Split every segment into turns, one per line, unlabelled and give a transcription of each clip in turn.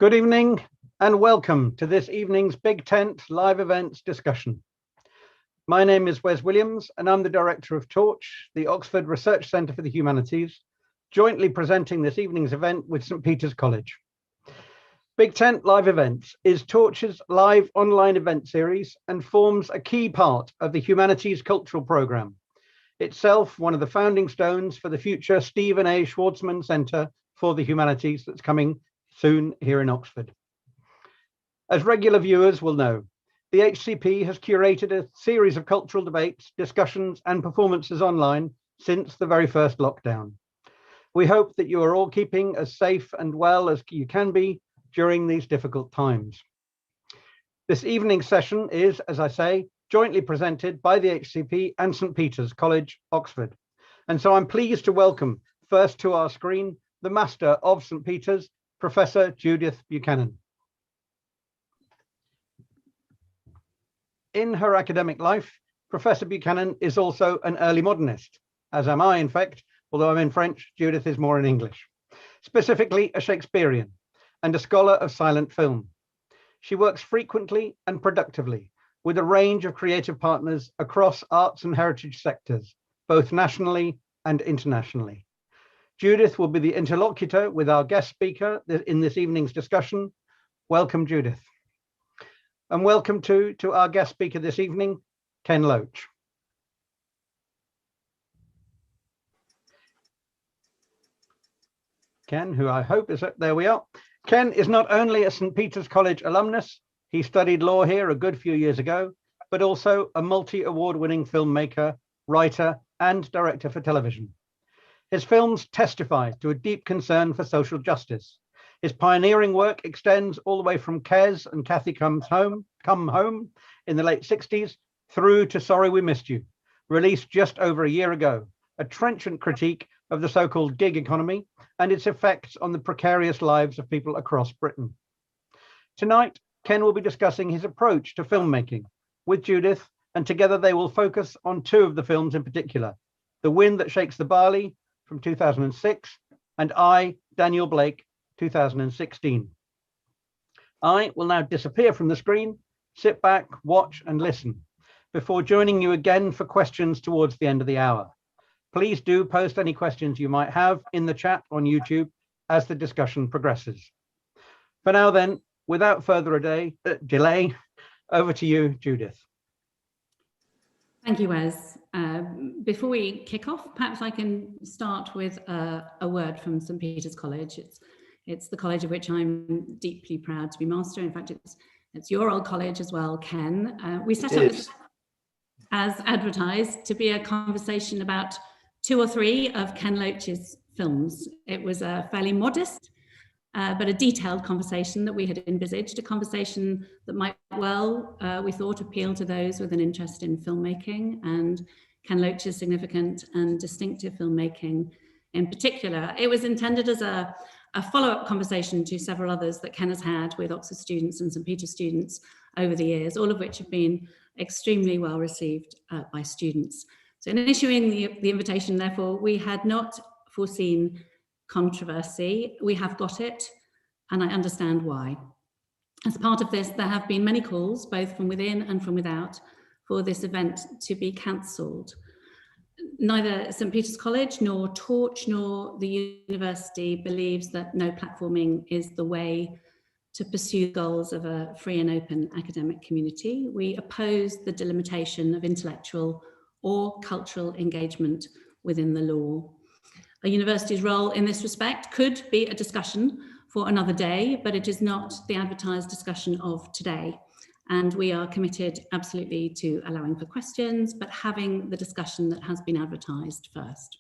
Good evening and welcome to this evening's Big Tent live events discussion. My name is Wes Williams and I'm the director of Torch, the Oxford Research Centre for the Humanities, jointly presenting this evening's event with St Peter's College. Big Tent Live Events is Torch's live online event series and forms a key part of the Humanities Cultural Programme, itself one of the founding stones for the future Stephen A. Schwarzman Centre for the Humanities that's coming soon here in Oxford. As regular viewers will know, the HCP has curated a series of cultural debates, discussions and performances online since the very first lockdown. We hope that you are all keeping as safe and well as you can be during these difficult times. This evening's session is, as I say, jointly presented by the HCP and St Peter's College, Oxford. And so I'm pleased to welcome first to our screen, the Master of St Peter's, Professor Judith Buchanan. In her academic life, Professor Buchanan is also an early modernist, as am I, in fact, although I'm in French, Judith is more in English, specifically a Shakespearean and a scholar of silent film. She works frequently and productively with a range of creative partners across arts and heritage sectors, both nationally and internationally. Judith will be the interlocutor with our guest speaker in this evening's discussion. Welcome, Judith. And welcome to our guest speaker this evening, Ken Loach. Ken, who I hope is, there we are. Ken is not only a St Peter's College alumnus, he studied law here a good few years ago, but also a multi-award-winning filmmaker, writer, and director for television. His films testify to a deep concern for social justice. His pioneering work extends all the way from Kes and Kathy Come Home in the late 60s through to Sorry We Missed You, released just over a year ago, a trenchant critique of the so-called gig economy and its effects on the precarious lives of people across Britain. Tonight, Ken will be discussing his approach to filmmaking with Judith, and together they will focus on two of the films in particular, The Wind That Shakes the Barley from 2006 and I, Daniel Blake, 2016. I will now disappear from the screen, sit back, watch and listen before joining you again for questions towards the end of the hour. Please do post any questions you might have in the chat on YouTube as the discussion progresses. For now then, without further delay, over to you, Judith.
Thank you, Wes. Before we kick off, perhaps I can start with a word from St Peter's College. It's the college of which I'm deeply proud to be master. In fact, it's your old college as well, Ken. We set up this as advertised to be a conversation about 2 or 3 of Ken Loach's films. It was a fairly modest but a detailed conversation that we had envisaged, a conversation that might well, we thought, appeal to those with an interest in filmmaking and Ken Loach's significant and distinctive filmmaking in particular. It was intended as a follow-up conversation to several others that Ken has had with Oxford students and St Peter's students over the years, all of which have been extremely well received by students. So in issuing the invitation, therefore, we had not foreseen controversy. We have got it, and I understand why. As part of this, there have been many calls, both from within and from without, for this event to be cancelled. Neither St Peter's College nor Torch nor the university believes that no platforming is the way to pursue goals of a free and open academic community. We oppose the delimitation of intellectual or cultural engagement within the law. A university's role in this respect could be a discussion for another day, but it is not the advertised discussion of today. And we are committed absolutely to allowing for questions, but having the discussion that has been advertised first.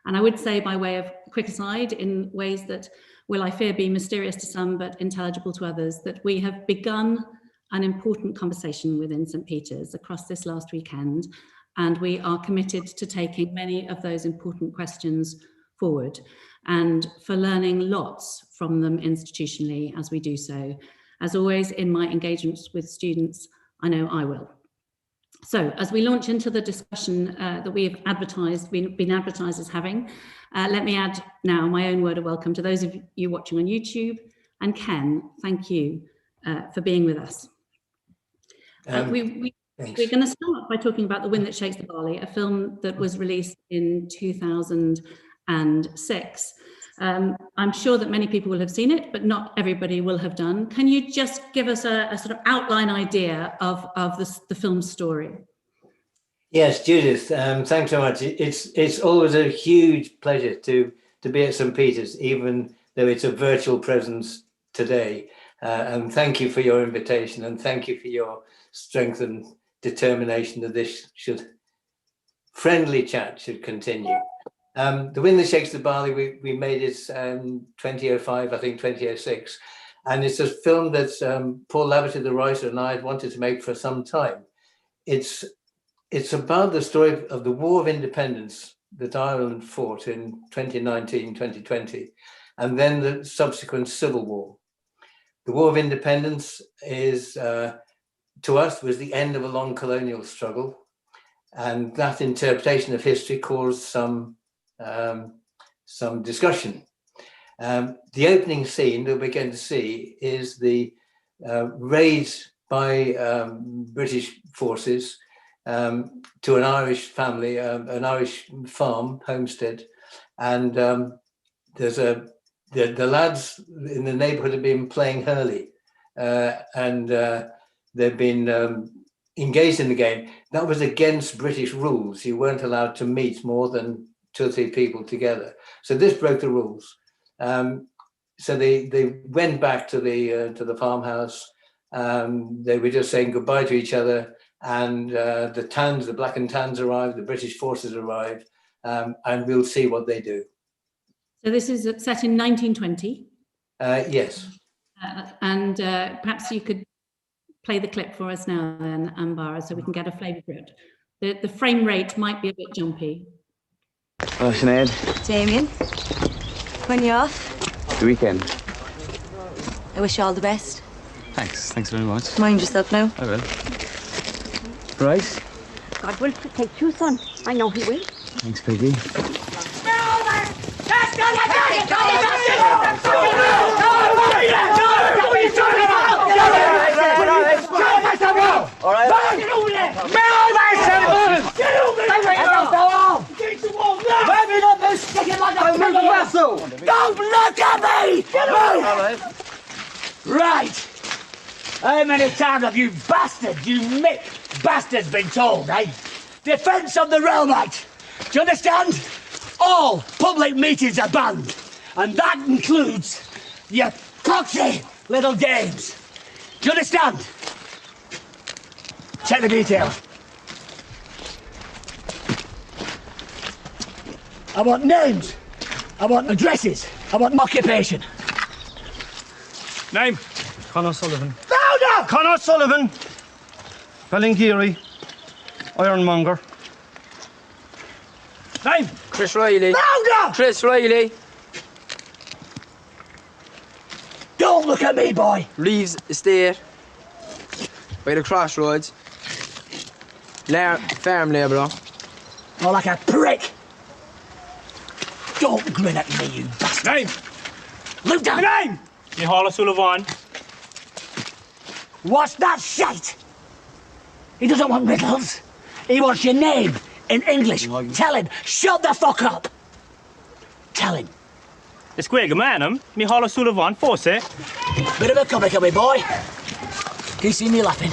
And I would say, by way of quick aside, in ways that will, I fear, be mysterious to some but intelligible to others, that we have begun an important conversation within St Peter's across this last weekend, and we are committed to taking many of those important questions forward and for learning lots from them institutionally as we do so. As always, in my engagements with students, I know I will. So as we launch into the discussion that we have advertised, been advertised as having, let me add now my own word of welcome to those of you watching on YouTube And Ken, thank you for being with us. We're going to start by talking about The Wind That Shakes the Barley, a film that was released in 2006. I'm sure that many people will have seen it, but not everybody will have done. Can you just give us a sort of outline idea of the film's story?
Yes, Judith, thanks so much. It's always a huge pleasure to be at St. Peter's, even though it's a virtual presence today. And thank you for your invitation, and thank you for your strength and determination that this friendly chat should continue. The Wind That Shakes the Barley, we made it 2005, I think 2006. And it's a film that Paul Laverty, the writer, and I had wanted to make for some time. It's about the story of the War of Independence that Ireland fought in 2019, 2020, and then the subsequent Civil War. The War of Independence is, to us, was the end of a long colonial struggle. And that interpretation of history caused some discussion. The opening scene that we're going to see is the raid by British forces to an Irish family, an Irish farm, homestead. And there's the lads in the neighborhood have been playing hurley, and they've been engaged in the game. That was against British rules. You weren't allowed to meet more than 2 or 3 people together. So this broke the rules. So they went back to the farmhouse. They were just saying goodbye to each other, and the black and tans arrived, the British forces arrived, and we'll see what they do.
So this is set in 1920?
Yes.
And perhaps you could play the clip for us now then, Ambar, so we can get a flavour for it. The frame rate might be a bit jumpy.
Oh, Sinead.
Damien, when are you off?
The weekend.
I wish you all the best.
Thanks very much.
Mind yourself now.
I will. Bryce?
God will protect you, son. I know he will.
Thanks, Peggy.
All right. Don't look at me! Right. How many times have you bastards, you Mick bastards been told, eh? Defence of the railway. Do you understand? All public meetings are banned. And that includes your coxy little games. Do you understand? Check the details. I want names. I want addresses. I want occupation.
Name? Conor Sullivan.
Louder!
Conor Sullivan. Ballingeary. Ironmonger. Name?
Chris Riley.
Louder!
Chris Riley.
Don't look at me, boy.
Reeves Estate. By the crossroads. Farm labourer.
More like a prick. Don't grin at me, you bastard.
Name?
Lieutenant!
Name? Micheál O'Sullivan.
What's that shite? He doesn't want riddles. He wants your name in English. Tell him, shut the fuck up. Tell him.
It's Quaker man, Micheál O'Sullivan, force it.
Bit of a comic, me boy. Can you see me laughing?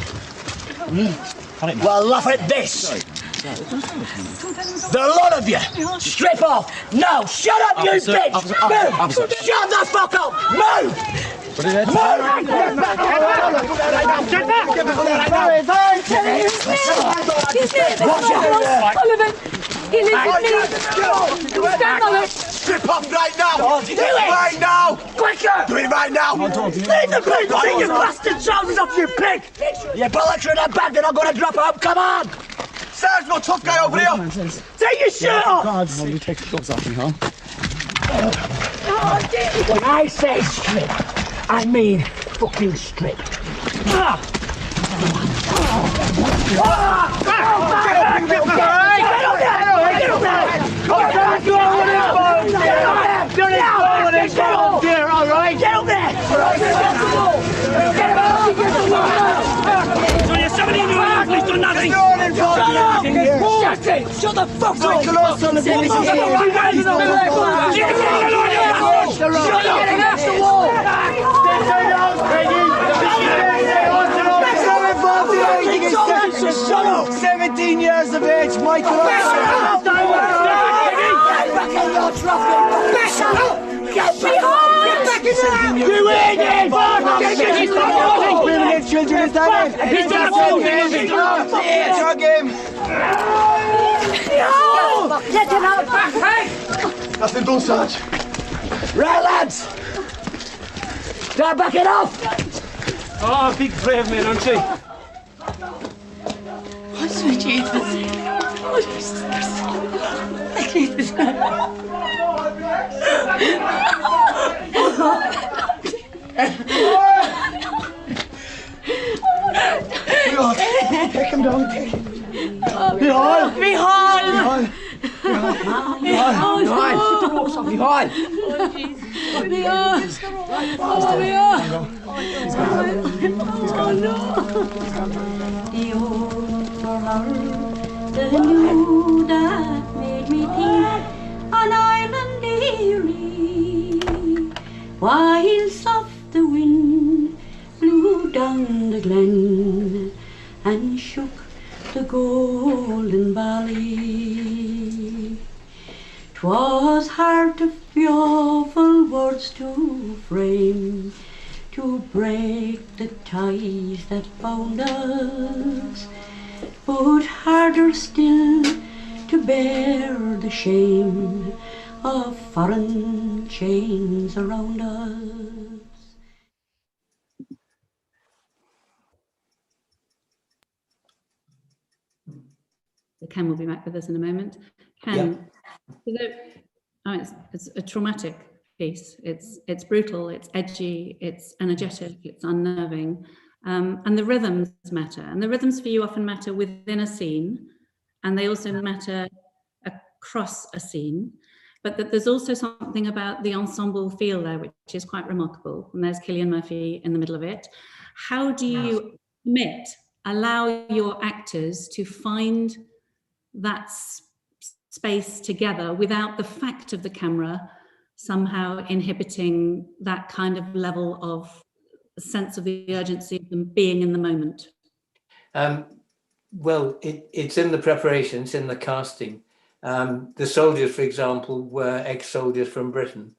Well, laugh at this. The lot of you, strip off. No, shut up, you bitch. Move. Shut the fuck up. Move.
He lives
Strip off right now. Do it right now. Quicker. Do it right now. Leave the pig. Take your bastard trousers off, you pig. Your bollocks are in a bag. They're not going to drop out. Come on. There's no tough guy over here. Take your shirt off.
No, you take the gloves off me, huh?
When I say strip, I mean fucking strip. Get up there! So you're 17 year old, he's done nothing. Shut it! Shut the fuck up! Shut up!
17 years of age, Michael.
Get behind! Get back in there! You idiot!
Women and children is that it?
He's done a full thing!
Drug him!
Let him out!
Nothing done, Sarge.
Right, lads! Start backing off!
Oh, big brave man, aren't she?
Oh, sweet Jesus. Oh, Jesus. Jesus.
Take him down, take him.
Behind!
Behind!
The new that made me think an island eerie, while soft the wind blew down the glen and shook the golden valley. 'Twas hard of fearful words to frame, to break the ties that bound us, but harder still to bear the shame of foreign chains around us.
Ken will be back with us in a moment. Ken, it's a traumatic piece. It's brutal, it's edgy, it's energetic, it's unnerving. And the rhythms matter. And the rhythms for you often matter within a scene, and they also matter across a scene. But that there's also something about the ensemble feel there, which is quite remarkable. And there's Cillian Murphy in the middle of it. How do you allow your actors to find that space together without the fact of the camera somehow inhibiting that kind of level of sense of the urgency of them being in the moment?
Well, it's in the preparation, it's in the casting. The soldiers, for example, were ex-soldiers from Britain.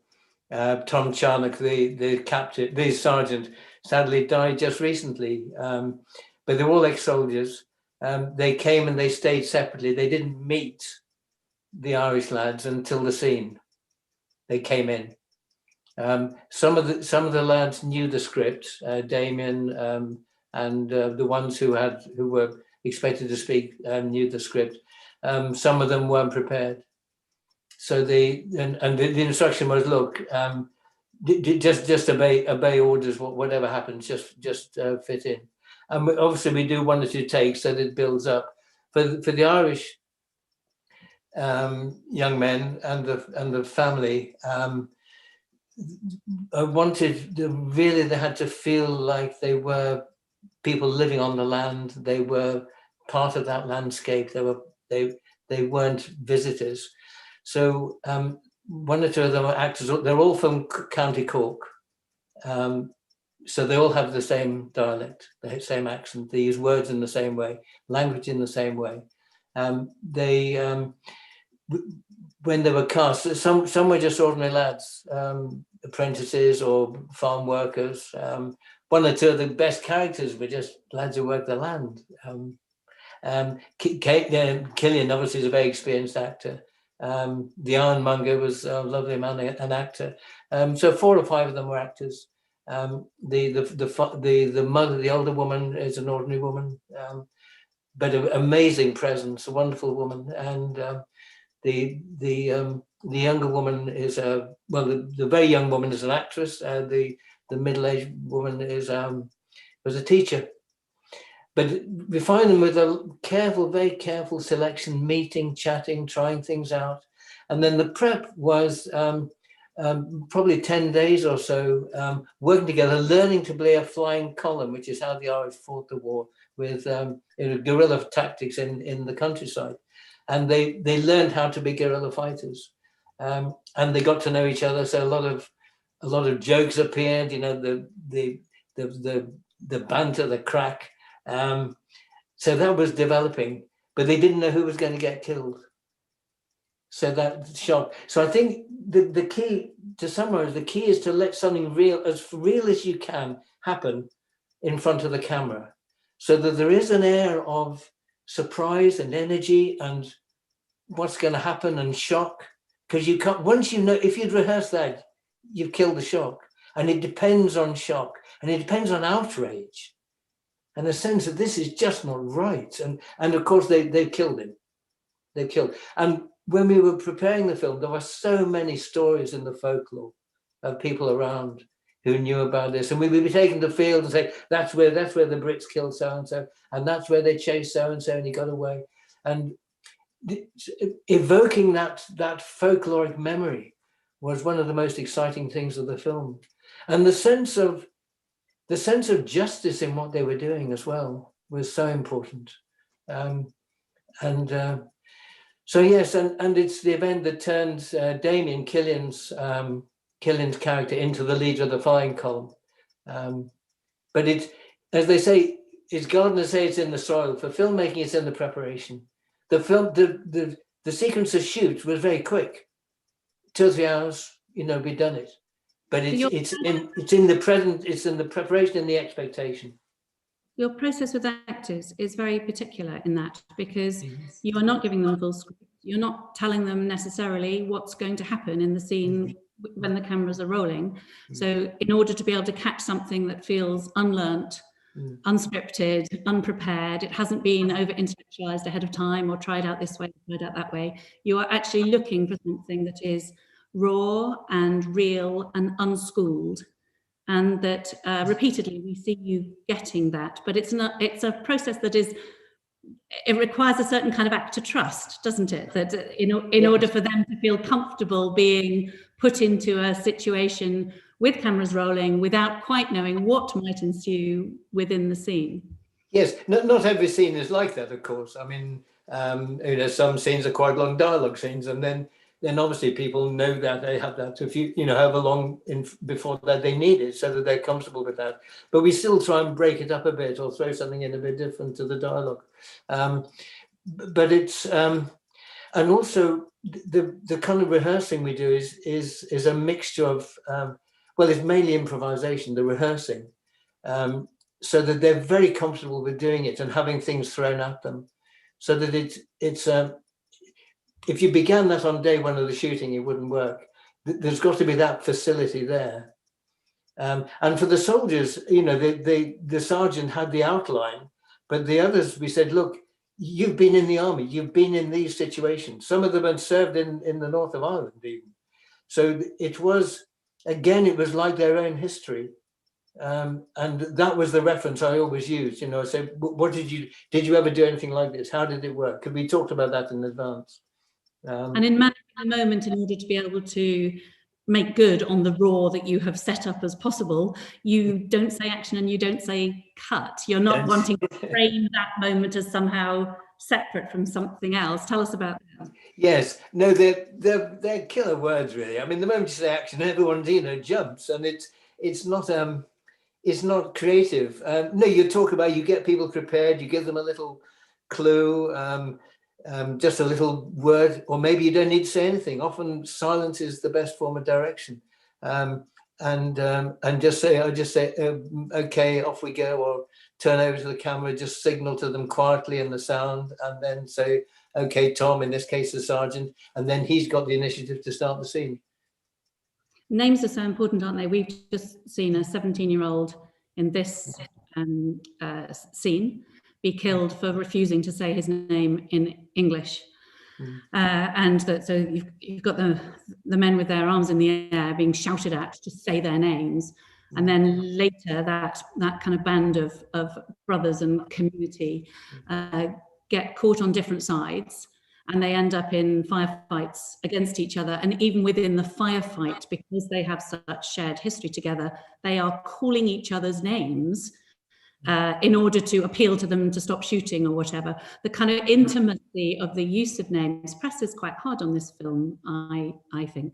Tom Charnock, the sergeant, sadly died just recently. But they're all ex-soldiers. They came and they stayed separately. They didn't meet the Irish lads until the scene. They came in. Some of the lads knew the script. Damien and the ones who were expected to speak knew the script. Some of them weren't prepared. So the instruction was, look, just obey orders. Whatever happens, just fit in. And obviously we do 1 or 2 takes so that it builds up. For the Irish young men and the family, I wanted they had to feel like they were people living on the land. They were part of that landscape. They weren't visitors. So 1 or 2 of them are actors. They're all from County Cork. So they all have the same dialect, the same accent. They use words in the same way, language in the same way. When they were cast, some were just ordinary lads, apprentices or farm workers. 1 or 2 of the best characters were just lads who worked the land. Cillian obviously is a very experienced actor. The ironmonger was a lovely man, an actor. So 4 or 5 of them were actors. The mother, the older woman, is an ordinary woman, but an amazing presence, a wonderful woman. And the younger woman is the very young woman is an actress. The middle-aged woman was a teacher. But we find them with a very careful selection, meeting, chatting, trying things out. And then the prep was probably 10 days or so, working together, learning to play a flying column, which is how the Irish fought the war with guerrilla tactics in the countryside. And they learned how to be guerrilla fighters, and they got to know each other. So a lot of jokes appeared, you know, the banter, the crack. So that was developing, but they didn't know who was going to get killed. So that shock. So I think the key, to summarize, the key is to let something real as you can happen in front of the camera, so that there is an air of surprise and energy and what's going to happen and shock. Because you can't, once you know, if you'd rehearsed that, you've killed the shock. And it depends on shock, and it depends on outrage and a sense that this is just not right. And of course they killed him. They killed. And when we were preparing the film, there were so many stories in the folklore of people around who knew about this. And we would be taken to the field and say, that's where the Brits killed so-and-so, and that's where they chased so-and-so and he got away. And evoking that folkloric memory was one of the most exciting things of the film. And the sense of justice in what they were doing as well was so important. So yes, and it's the event that turns Damien, Killian's character, into the leader of the flying column. But it's, as they say, it's gardeners say it's in the soil. For filmmaking, it's in the preparation. The sequence of shoots was very quick, 2 or 3 hours. You know, we'd done it. But it's in the present. It's in the preparation and the expectation.
Your process with actors is very particular in that, because you are not giving them a full script. You're not telling them necessarily what's going to happen in the scene when the cameras are rolling. So in order to be able to catch something that feels unlearnt, unscripted, unprepared, it hasn't been over intellectualized ahead of time or tried out this way, tried out that way, you are actually looking for something that is raw and real and unschooled. And that repeatedly we see you getting that, but it's a process that it requires a certain kind of actor trust, doesn't it? That in order for them to feel comfortable being put into a situation with cameras rolling without quite knowing what might ensue within the scene.
Yes, not every scene is like that, of course. I mean, you know, some scenes are quite long dialogue scenes, and then obviously people know that they have that. So if you know, however long before that they need it, so that they're comfortable with that. But we still try and break it up a bit or throw something in a bit different to the dialogue. But it's and also the kind of rehearsing we do is a mixture of well, it's mainly improvisation, the rehearsing, so that they're very comfortable with doing it and having things thrown at them, so that it's if you began that on day one of the shooting, it wouldn't work. There's got to be that facility there. And for the soldiers, you know, the sergeant had the outline, but the others, we said, look, you've been in the army, you've been in these situations. Some of them had served in the north of Ireland even. So it was, again, it was like their own history. And that was the reference I always used, you know. So what did you ever do anything like this? How did it work? Because we talked about that in advance.
And in managing the moment, in order to be able to make good on the raw that you have set up as possible, you don't say action and you don't say cut. You're not wanting to frame that moment as somehow separate from something else. Tell us about that.
Yes, no, they're killer words, really. I mean, the moment you say action, everyone, you know, jumps, and it's not creative. No, you talk about, you get people prepared, you give them a little clue. Just a little word, or maybe you don't need to say anything. Often silence is the best form of direction, and just say, okay, off we go, or turn over to the camera, just signal to them quietly in the sound, and then say, okay, Tom, in this case the sergeant, and then he's got the initiative to start the scene.
Names are so important, aren't they? We've just seen a 17-year-old in this scene be killed for refusing to say his name in English. And that, so you've got the men with their arms in the air being shouted at to say their names. And then later that kind of band of brothers and community get caught on different sides. and they end up in firefights against each other. And even within the firefight, because they have such shared history together, they are calling each other's names in order to appeal to them to stop shooting or whatever. The kind of intimacy of the use of names presses quite hard on this film, I think.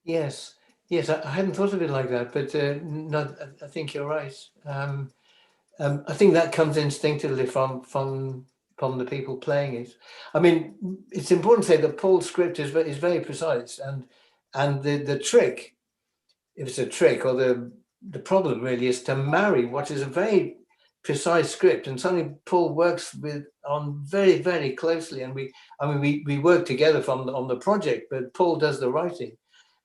Yes, yes, I hadn't thought of it like that, but no, I think you're right. I think that comes instinctively from the people playing it. I mean, it's important to say that Paul's script is very precise, and the trick, if it's a trick, or the problem really, is to marry what is a very precise script and something Paul works on very, very closely. And we work together on the project, but Paul does the writing,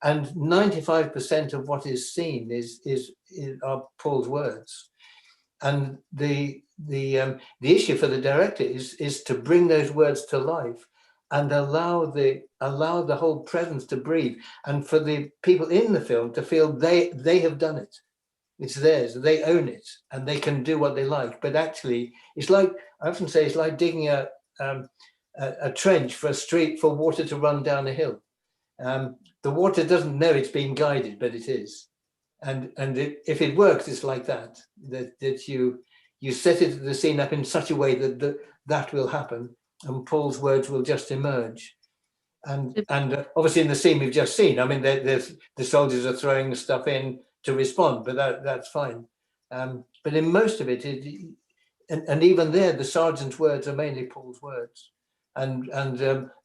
and 95% of what is seen are Paul's words. And the issue for the director is to bring those words to life and allow the whole presence to breathe, and for the people in the film to feel they have done it. It's theirs, they own it, and they can do what they like. But actually, it's like, I often say, it's like digging a trench for a street for water to run down a hill. The water doesn't know it's being guided, but it is. And if it works, it's like that you set the scene up in such a way that will happen, and Paul's words will just emerge. And obviously in the scene we've just seen, I mean, the soldiers are throwing the stuff in to respond, but that's fine. But in most of it, and even there, the sergeant's words are mainly Paul's words. And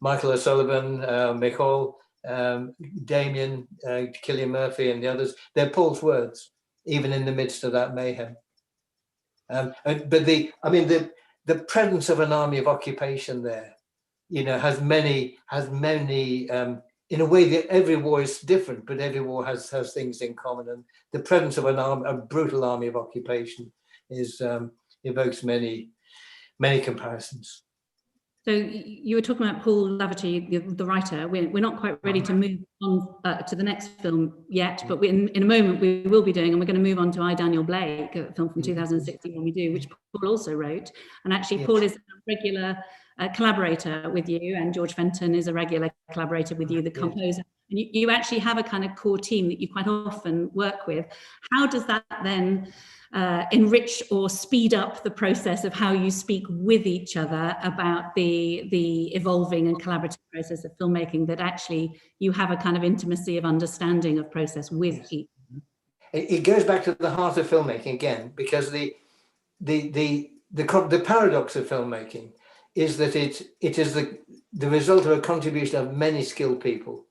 Michael O'Sullivan, Michael, Damien, Cillian Murphy, and the others, they're Paul's words, even in the midst of that mayhem. But the presence of an army of occupation there, has many. In a way that every war is different, but every war has things in common. And the presence of a brutal army of occupation evokes many comparisons.
So you were talking about Paul Laverty, the writer. We're not quite ready to move on to the next film yet, but in a moment we will be doing, and we're going to move on to I, Daniel Blake, a film from 2016 when we do, which Paul also wrote. And actually, yes. Paul is a regular collaborator with you, and George Fenton is a regular collaborator with you, the composer. And you actually have a kind of core team that you quite often work with. How does that then enrich or speed up the process of how you speak with each other about the evolving and collaborative process of filmmaking, that actually you have a kind of intimacy of understanding of process with each other?
It goes back to the heart of filmmaking again, because the paradox of filmmaking is that it is the result of a contribution of many skilled people: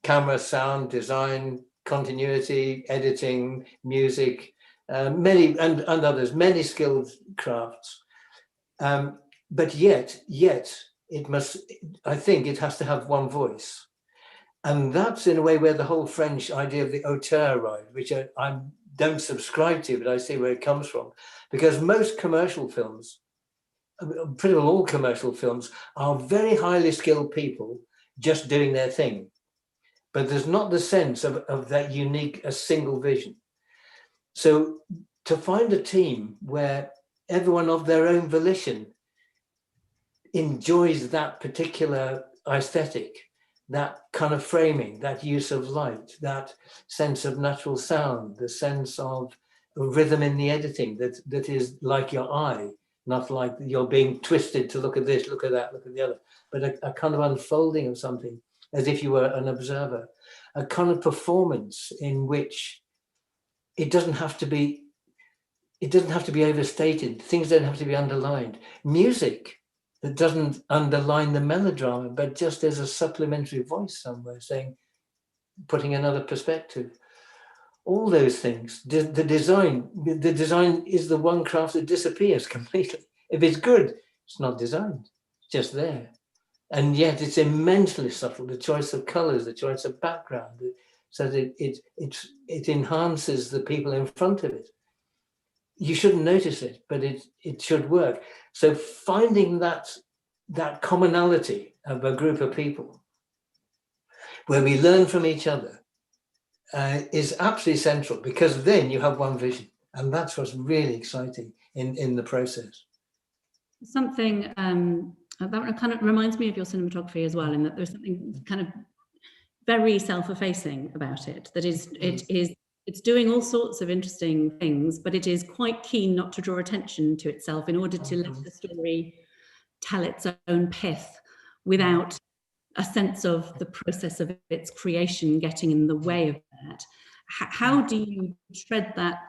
camera, sound, design, continuity, editing, music, many and others, many skilled crafts. But yet it must, I think it has to have one voice. And that's in a way where the whole French idea of the auteur arrived, which I don't subscribe to, but I see where it comes from. Because most commercial films, pretty well all commercial films, are very highly skilled people just doing their thing. But there's not the sense of that unique, a single vision. So to find a team where everyone of their own volition enjoys that particular aesthetic, that kind of framing, that use of light, that sense of natural sound, the sense of rhythm in the editing that is like your eye, not like you're being twisted to look at this, look at that, look at the other, but a kind of unfolding of something, as if you were an observer, a kind of performance in which it doesn't have to be overstated. Things don't have to be underlined. Music that doesn't underline the melodrama, but just as a supplementary voice somewhere saying, putting another perspective. All those things. The design is the one craft that disappears completely. If it's good, it's not designed. It's just there. And yet it's immensely subtle. The choice of colors, the choice of background, so that it enhances the people in front of it. You shouldn't notice it, but it should work. So finding that commonality of a group of people where we learn from each other is absolutely central, because then you have one vision, and that's what's really exciting in the process.
Something That kind of reminds me of your cinematography as well, in that there's something kind of very self-effacing about it. That is, it's doing all sorts of interesting things, but it is quite keen not to draw attention to itself in order to let the story tell its own pith without a sense of the process of its creation getting in the way of that. How do you tread that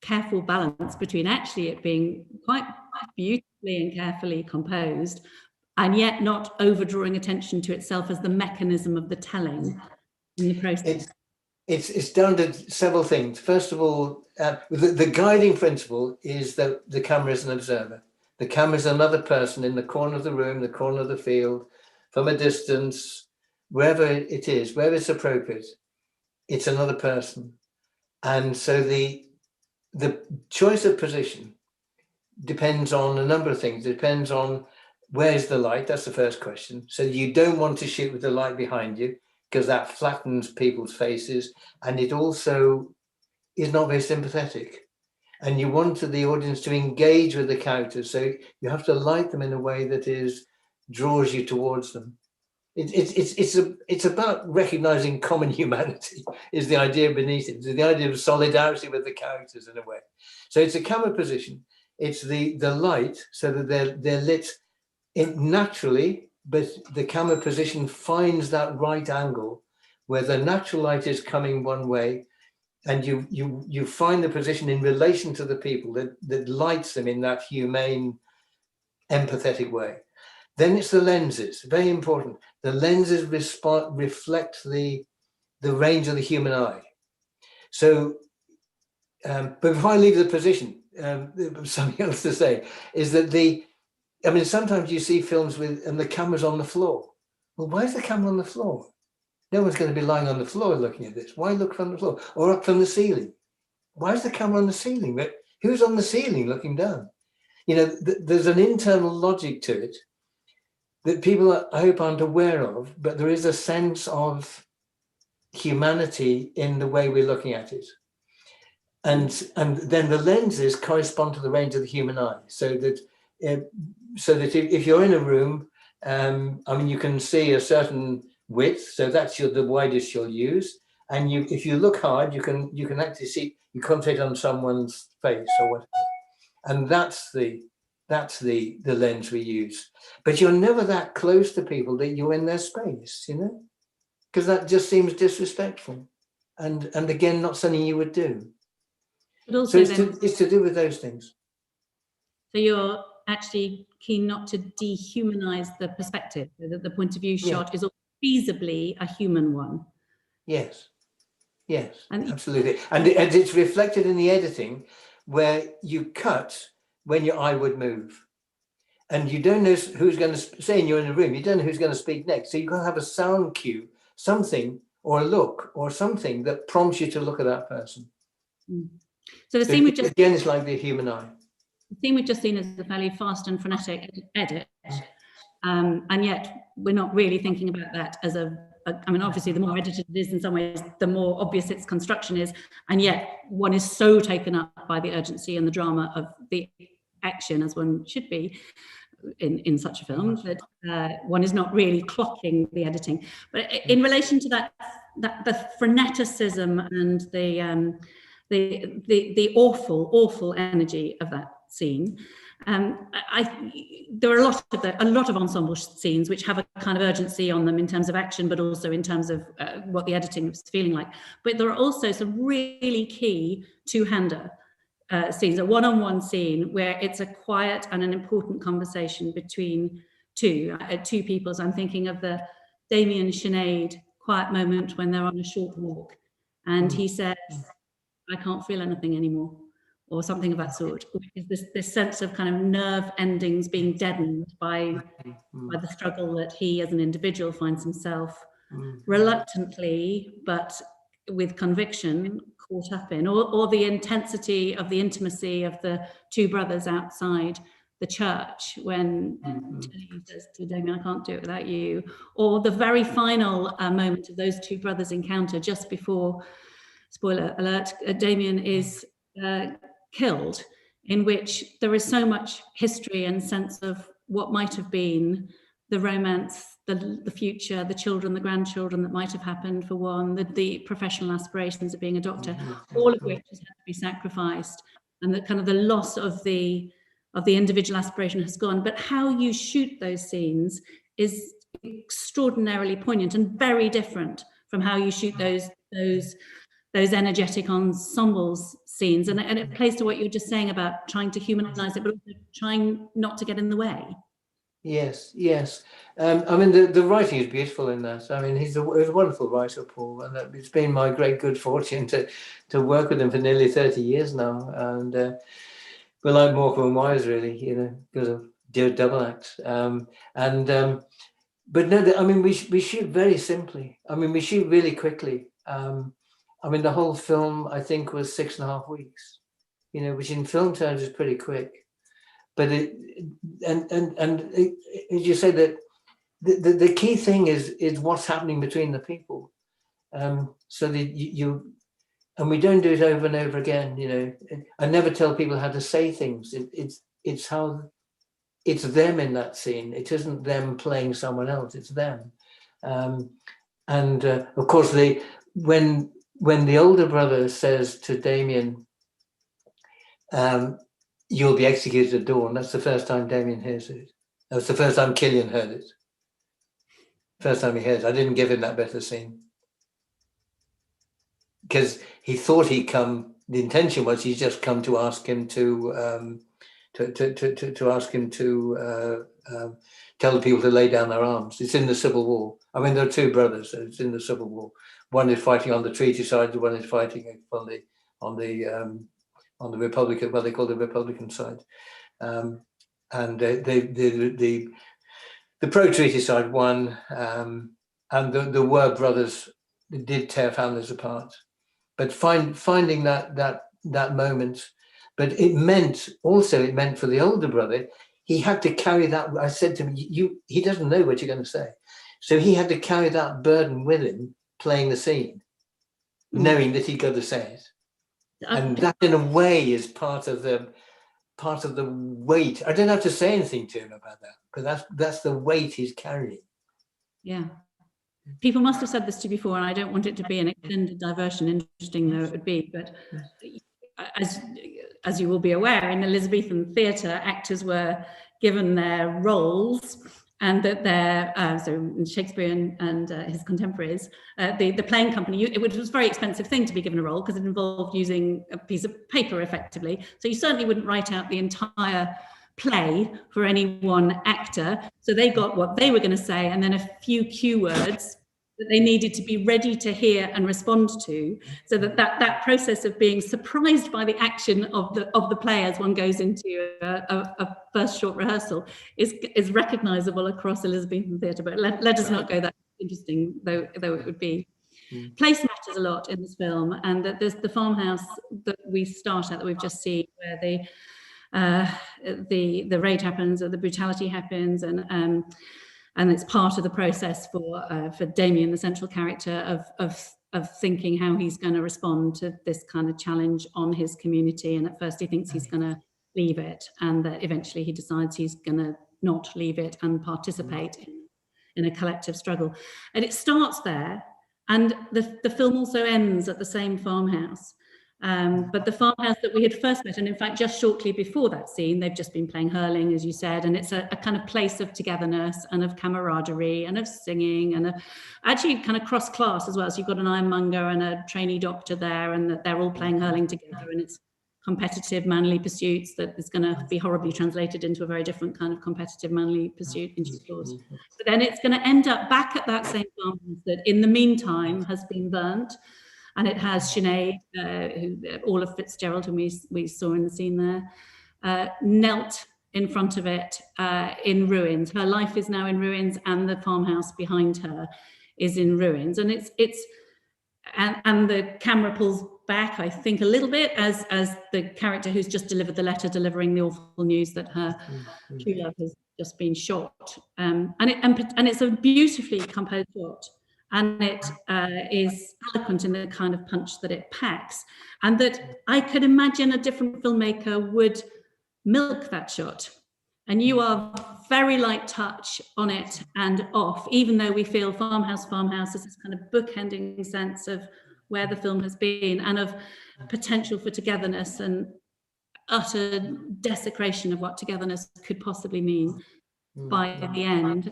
careful balance between actually it being quite beautifully and carefully composed, and yet not overdrawing attention to itself as the mechanism of the telling in the process?
It's down to several things. First of all, the guiding principle is that the camera is an observer. The camera is another person in the corner of the room, the corner of the field, from a distance, wherever it is, wherever it's appropriate, it's another person. And so the choice of position depends on a number of things. It depends on where's the light, that's the first question. So you don't want to shoot with the light behind you, because that flattens people's faces, and it also is not very sympathetic. And you want the audience to engage with the characters, so you have to light them in a way that draws you towards them. It's about recognizing common humanity, is the idea beneath it. It's the idea of solidarity with the characters in a way. So it's a camera position. It's the light, so that they're lit naturally, but the camera position finds that right angle where the natural light is coming one way, and you find the position in relation to the people that lights them in that humane, empathetic way. Then it's the lenses, very important. The lenses reflect the range of the human eye. So, but before I leave the position, something else to say is that sometimes you see films and the camera's on the floor. Well, why is the camera on the floor? No one's going to be lying on the floor looking at this. Why look from the floor or up from the ceiling? Why is the camera on the ceiling? But who's on the ceiling looking down? There's an internal logic to it that people, I hope, aren't aware of, but there is a sense of humanity in the way we're looking at it. And then the lenses correspond to the range of the human eye, so that if you're in a room, you can see a certain width, so that's the widest you'll use. And if you look hard, you can actually see, you concentrate on someone's face or whatever. And that's the lens we use. But you're never that close to people that you're in their space, because that just seems disrespectful. And again, not something you would do.
But also
so it's to do with those things.
So you're actually keen not to dehumanize the perspective, so that the point of view shot is feasibly a human one.
Yes, absolutely. And it's reflected in the editing, where you cut when your eye would move. And you don't know who's going to, say you're in a room, you don't know who's going to speak next. So you've got to have a sound cue, something, or a look, or something that prompts you to look at that person.
So the scene we've just...
Again, it's like the human eye.
The scene we've just seen is a fairly fast and frenetic edit. And yet we're not really thinking about that as obviously the more edited it is in some ways, the more obvious its construction is. And yet one is so taken up by the urgency and the drama of the action, as one should be in such a film, that one is not really clocking the editing. But in relation to that the freneticism and the awful energy of that scene, there are a lot of ensemble scenes which have a kind of urgency on them in terms of action, but also in terms of what the editing is feeling like. But there are also some really key two-hander scenes, a one-on-one scene where it's a quiet and an important conversation between two people. So I'm thinking of the Damien Sinead quiet moment when they're on a short walk, and he says, "I can't feel anything anymore," or something of that sort, which is this sense of kind of nerve endings being deadened by the struggle that he as an individual finds himself reluctantly, but with conviction, caught up in, or the intensity of the intimacy of the two brothers outside the church when he says to Damien, "I can't do it without you," or the very final moment of those two brothers' encounter just before, spoiler alert, Damien is killed, in which there is so much history and sense of what might have been, the romance, the future, the children, the grandchildren that might have happened for one, the professional aspirations of being a doctor, all of which has had to be sacrificed, and that kind of the loss of the individual aspiration has gone. But how you shoot those scenes is extraordinarily poignant and very different from how you shoot those energetic ensembles scenes, and it plays to what you're just saying about trying to humanize it, but also trying not to get in the way.
Yes, yes. I mean, the writing is beautiful in that. I mean, he's a wonderful writer, Paul, and it's been my great good fortune to work with him for nearly 30 years now. And we're like Morecambe and Wise, really, you know, because of double acts. But no, I mean, we shoot very simply. I mean, we shoot really quickly. I mean, the whole film, I think, was 6.5 weeks, you know, which in film terms is pretty quick. But as you say, that the key thing is what's happening between the people. So that and we don't do it over and over again. You know, I never tell people how to say things. It's how it's them in that scene. It isn't them playing someone else. It's them. Of course, when the older brother says to Damien, "You'll be executed at dawn," that's the first time Damien hears it. That's the first time Cillian heard it. First time he hears it. I didn't give him that better scene, because he thought he'd come. The intention was he's just come to ask him to ask him to tell the people to lay down their arms. It's in the Civil War. I mean, there are two brothers. So it's in the Civil War. One is fighting on the treaty side. The one is fighting on the Republican, what they call the Republican side, and the pro-treaty side won, and the Were brothers did tear families apart. But finding that moment, but it meant for the older brother, he had to carry that. I said to him, he doesn't know what you're going to say, so he had to carry that burden with him, playing the scene, knowing that he got to say it. And that, in a way, is part of the weight. I don't have to say anything to him about that, because that's the weight he's carrying.
Yeah, people must have said this to you before, and I don't want it to be an extended diversion, interesting though it would be. But as you will be aware, in Elizabethan theatre, actors were given their roles, and that their so Shakespeare and his contemporaries, the playing company, it was a very expensive thing to be given a role, because it involved using a piece of paper effectively. So you certainly wouldn't write out the entire play for any one actor. So they got what they were going to say, and then a few cue words that they needed to be ready to hear and respond to, so that process of being surprised by the action of the play as one goes into a first short rehearsal is recognizable across Elizabethan theatre. But let us not go that interesting, though it would be. Place matters a lot in this film, and that there's the farmhouse that we start at, that we've just seen, where the raid happens, or the brutality happens, and it's part of the process for Damien, the central character, of thinking how he's going to respond to this kind of challenge on his community. And at first he thinks he's going to leave it, and that eventually he decides he's going to not leave it and participate in a collective struggle. And it starts there, and the film also ends at the same farmhouse. But the farmhouse that we had first met, and in fact just shortly before that scene, they've just been playing hurling, as you said, and it's a kind of place of togetherness and of camaraderie and of singing, and actually kind of cross-class as well. So you've got an ironmonger and a trainee doctor there, and that they're all playing hurling together, and it's competitive manly pursuits that is going to be horribly translated into a very different kind of competitive manly pursuit in due course. But then it's going to end up back at that same farmhouse that in the meantime has been burnt. And it has Sinead, Orla Fitzgerald, whom we saw in the scene there, knelt in front of it in ruins. Her life is now in ruins, and the farmhouse behind her is in ruins. And and the camera pulls back, I think, a little bit as the character who's just delivered the letter, delivering the awful news that her true love has just been shot. And it's a beautifully composed shot. And it is eloquent in the kind of punch that it packs, and that I could imagine a different filmmaker would milk that shot And you are very light touch on it and off, even though we feel Farmhouse is this kind of bookending sense of where the film has been and of potential for togetherness and utter desecration of what togetherness could possibly mean by the end.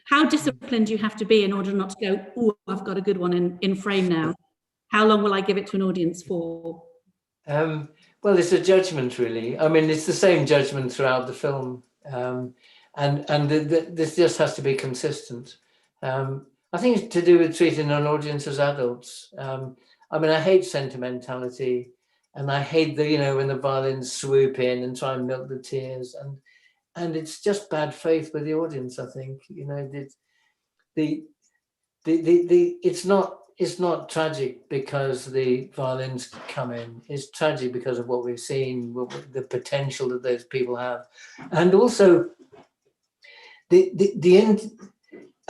How disciplined do you have to be in order not to go, oh, I've got a good one in frame now? How long will I give it to an audience for?
Well, it's a judgment, really. I mean, it's the same judgment throughout the film, this just has to be consistent. I think it's to do with treating an audience as adults. I mean, I hate sentimentality, and I hate when the violins swoop in and try and milk the tears, and it's just bad faith with the audience. I think it's not tragic because the violins come in. It's tragic because of what we've seen, the potential that those people have, and also the end.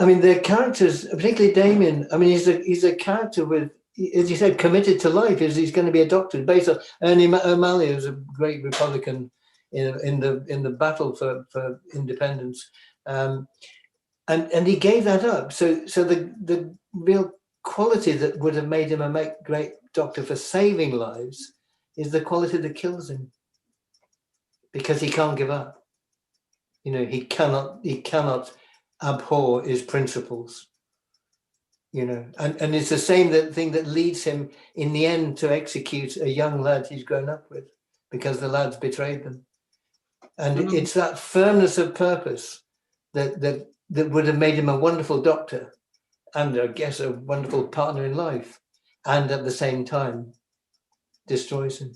I mean, the characters, particularly Damien. I mean, he's a character with, as you said, committed to life. He's going to be a doctor. Based on Ernie O'Malley, who's a great Republican in the battle for independence, and he gave that up. So the real quality that would have made him a great doctor for saving lives is the quality that kills him, because he can't give up. He cannot abhor his principles. And it's the same thing that leads him in the end to execute a young lad he's grown up with, because the lad's betrayed them. And it's that firmness of purpose that would have made him a wonderful doctor, and I guess a wonderful partner in life, and at the same time destroys him.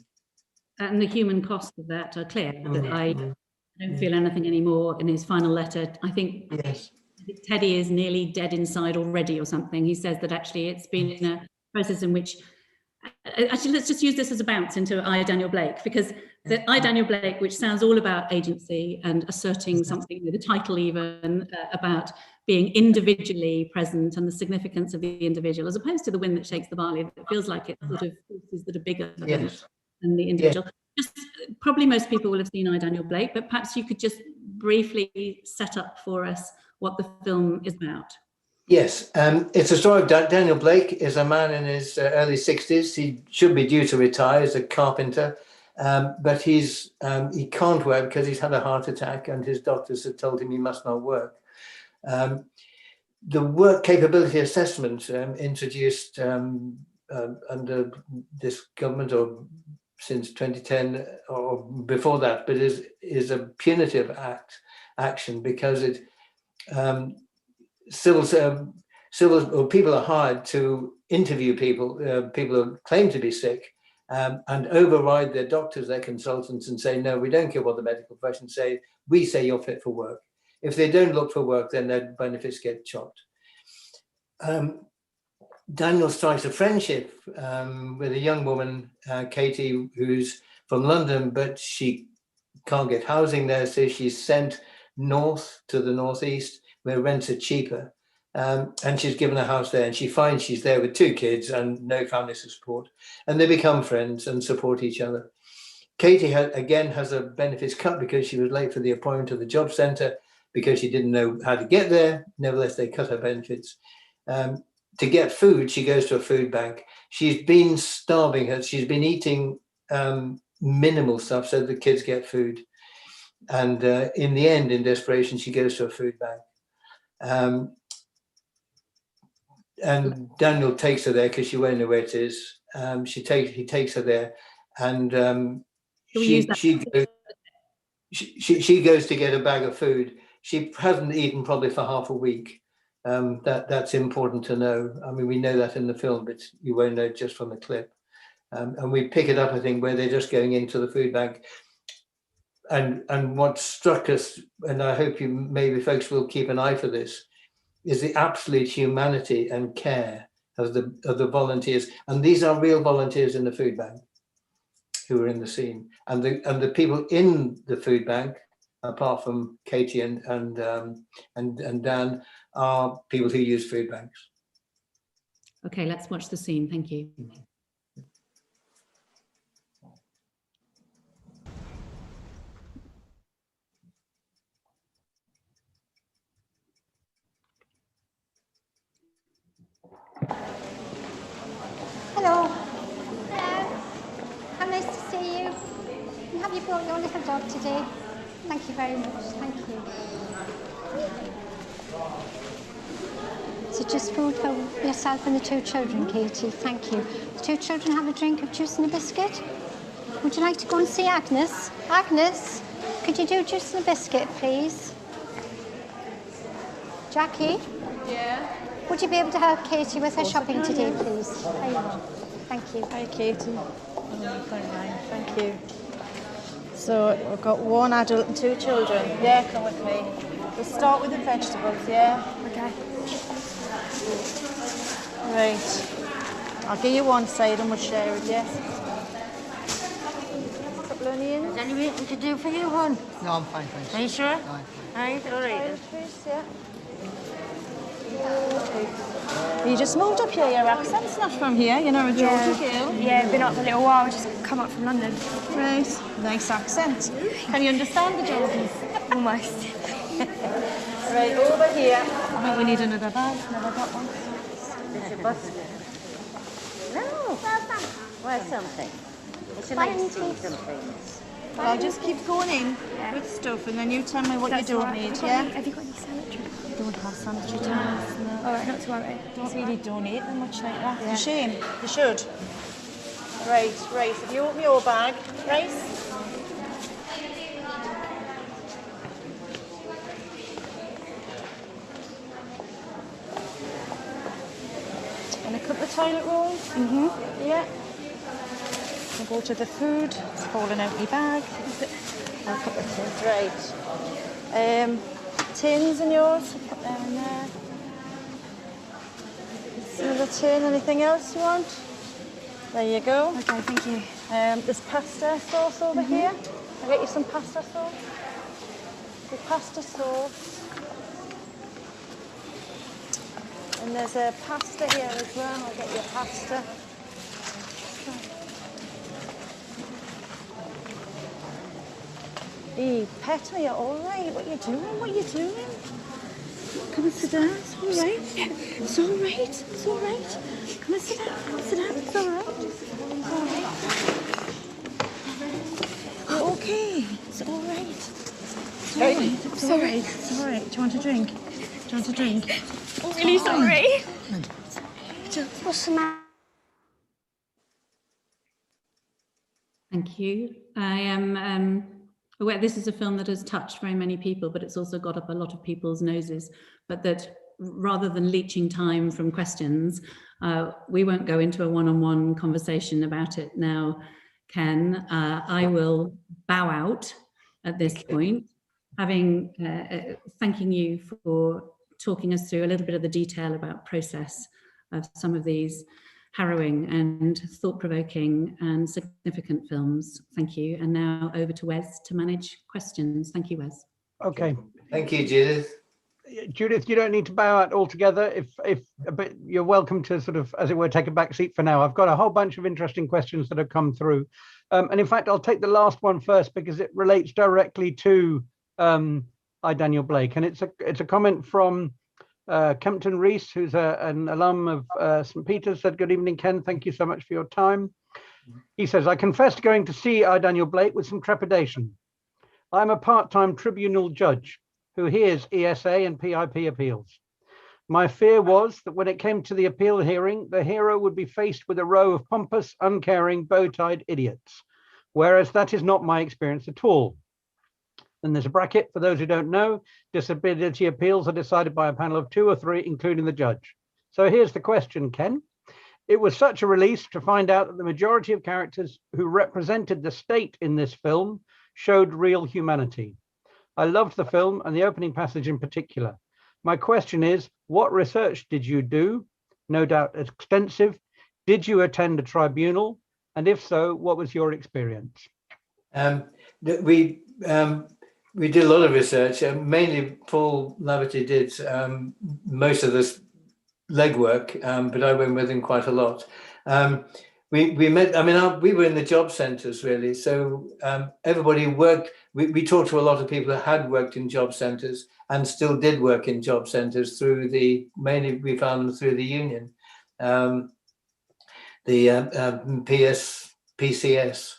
And the human cost of that are clear. That I don't feel anything anymore. In his final letter, I think Teddy is nearly dead inside already or something. He says that actually it's been in a process in which, actually let's just use this as a bounce into I, Daniel Blake, because the I, Daniel Blake, which sounds all about agency and asserting something, with the title even, about being individually present and the significance of the individual, as opposed to the wind that shakes the barley. It feels like it's sort of forces that are bigger than the individual. Just, probably most people will have seen I, Daniel Blake, but perhaps you could just briefly set up for us what the film is about.
Yes, it's a story of Daniel Blake. Is a man in his early 60s. He should be due to retire as a carpenter, but he can't work because he's had a heart attack, and his doctors have told him he must not work. The work capability assessment introduced under this government, or since 2010 or before that, but is a punitive action, because it civil or people are hired to interview people who claim to be sick, and override their doctors, their consultants, and say, no, we don't care what the medical profession say, we say you're fit for work. If they don't look for work, then their benefits get chopped. Daniel strikes a friendship with a young woman, Katie, who's from London, but she can't get housing there, so she's sent north to the northeast, where rents are cheaper, and she's given a house there, and she finds she's there with 2 kids and no family support, and they become friends and support each other. Katie has a benefits cut because she was late for the appointment of the job centre, because she didn't know how to get there. Nevertheless, they cut her benefits. To get food, she goes to a food bank. She's been starving. She's been eating minimal stuff so the kids get food. And in the end, in desperation, she goes to a food bank. And Daniel takes her there because she won't know where it is. He takes her there, and she goes to get a bag of food. She hasn't eaten probably for half a week. That's important to know. I mean, we know that in the film, but you won't know just from the clip. And we pick it up, I think, where they're just going into the food bank. And what struck us, and I hope maybe folks will keep an eye for this, is the absolute humanity and care of the volunteers. And these are real volunteers in the food bank who are in the scene. And the people in the food bank, apart from Katie and Dan, are people who use food banks.
Okay, let's watch the scene. Thank you.
you brought your little dog today? Thank you very much. Thank you. So just food for yourself and the 2 children, Katie. Thank you. The 2 children have a drink of juice and a biscuit. Would you like to go and see Agnes? Agnes, could you do juice and a biscuit, please? Jackie?
Yeah?
Would you be able to help Katie with her shopping today, please? There you are. Thank you.
Hi, Katie. Oh, very nice. Thank you. So we've got 1 adult and 2 children. Yeah, come with me. We'll start with the vegetables, yeah?
Okay.
Right. I'll give you one side and we'll share it, yes? A couple of onions.
Is there anything we could do for you, hon?
No, I'm fine, thanks.
Are you sure?
No, I'm fine.
Right, all right.
Fish, yeah. You just moved up here, your accent's not from here, you're not a Georgia girl.
Yeah, I've been up for a little while, I've just come up from London.
Right, nice accent. Can you understand the Georgians?
Almost.
Right, over here. I think we need another bag, never got one.
No. Where's something? Would you like to see something?
Well, I'll just keep going in with stuff and then you tell me what you don't need, yeah?
Have you got any sanitary?
I don't have sanitary towels, no.
All right, not to worry.
Don't really donate them much like that. It's a shame. You should. Right, Rice. If you open your bag, Rice. And a couple of toilet rolls. Mm-hmm. Yeah. We'll go to the food. It's falling out of my bag. A couple of tins. Right. Tins in yours. I'll put them in there. Another tin. Anything else you want? There you go.
Okay, thank you.
There's pasta sauce over here. I'll get you some pasta sauce. The pasta sauce. And there's a pasta here as well. I'll get you pasta. Hey, pet me, you're all right. What are you doing? What are you doing? Come and sit down. It's all right. It's all right. It's all right. Come and sit down. Come and sit down. It's all right. It's all right. You're okay. It's all right. It's all right. It's all right. It's all right. Do you want a drink? Do you want a drink?
I'm really sorry. What's the matter?
Thank you. I am aware this is a film that has touched very many people, but it's also got up a lot of people's noses. But that rather than leeching time from questions, we won't go into a one-on-one conversation about it now, Ken. I will bow out at this point, having thanking you for talking us through a little bit of the detail about process of some of these harrowing and thought-provoking and significant films. Thank you. And now over to Wes to manage questions. Thank you, Wes.
Okay.
Thank you, Judith.
Judith, you don't need to bow out altogether. But you're welcome to sort of, as it were, take a back seat for now. I've got a whole bunch of interesting questions that have come through. And in fact, I'll take the last one first because it relates directly to I, Daniel Blake. And it's a comment from Kempton Rees, who's an alum of St. Peter's, said, "Good evening, Ken. Thank you so much for your time." He says, "I confess to going to see I, Daniel Blake with some trepidation. I'm a part-time tribunal judge who hears ESA and PIP appeals. My fear was that when it came to the appeal hearing, the hero would be faced with a row of pompous, uncaring, bow-tied idiots, whereas that is not my experience at all." Then there's a bracket. For those who don't know, disability appeals are decided by a panel of 2 or 3, including the judge. So here's the question, Ken. It was such a relief to find out that the majority of characters who represented the state in this film showed real humanity. I loved the film and the opening passage in particular. My question is, what research did you do? No doubt extensive. Did you attend a tribunal? And if so, what was your experience?
We did a lot of research. Mainly Paul Laverty did most of this legwork, but I went with him quite a lot. We met, we were in the job centres really. So everybody worked, we talked to a lot of people that had worked in job centres and still did work in job centres mainly we found them through the union, the PCS.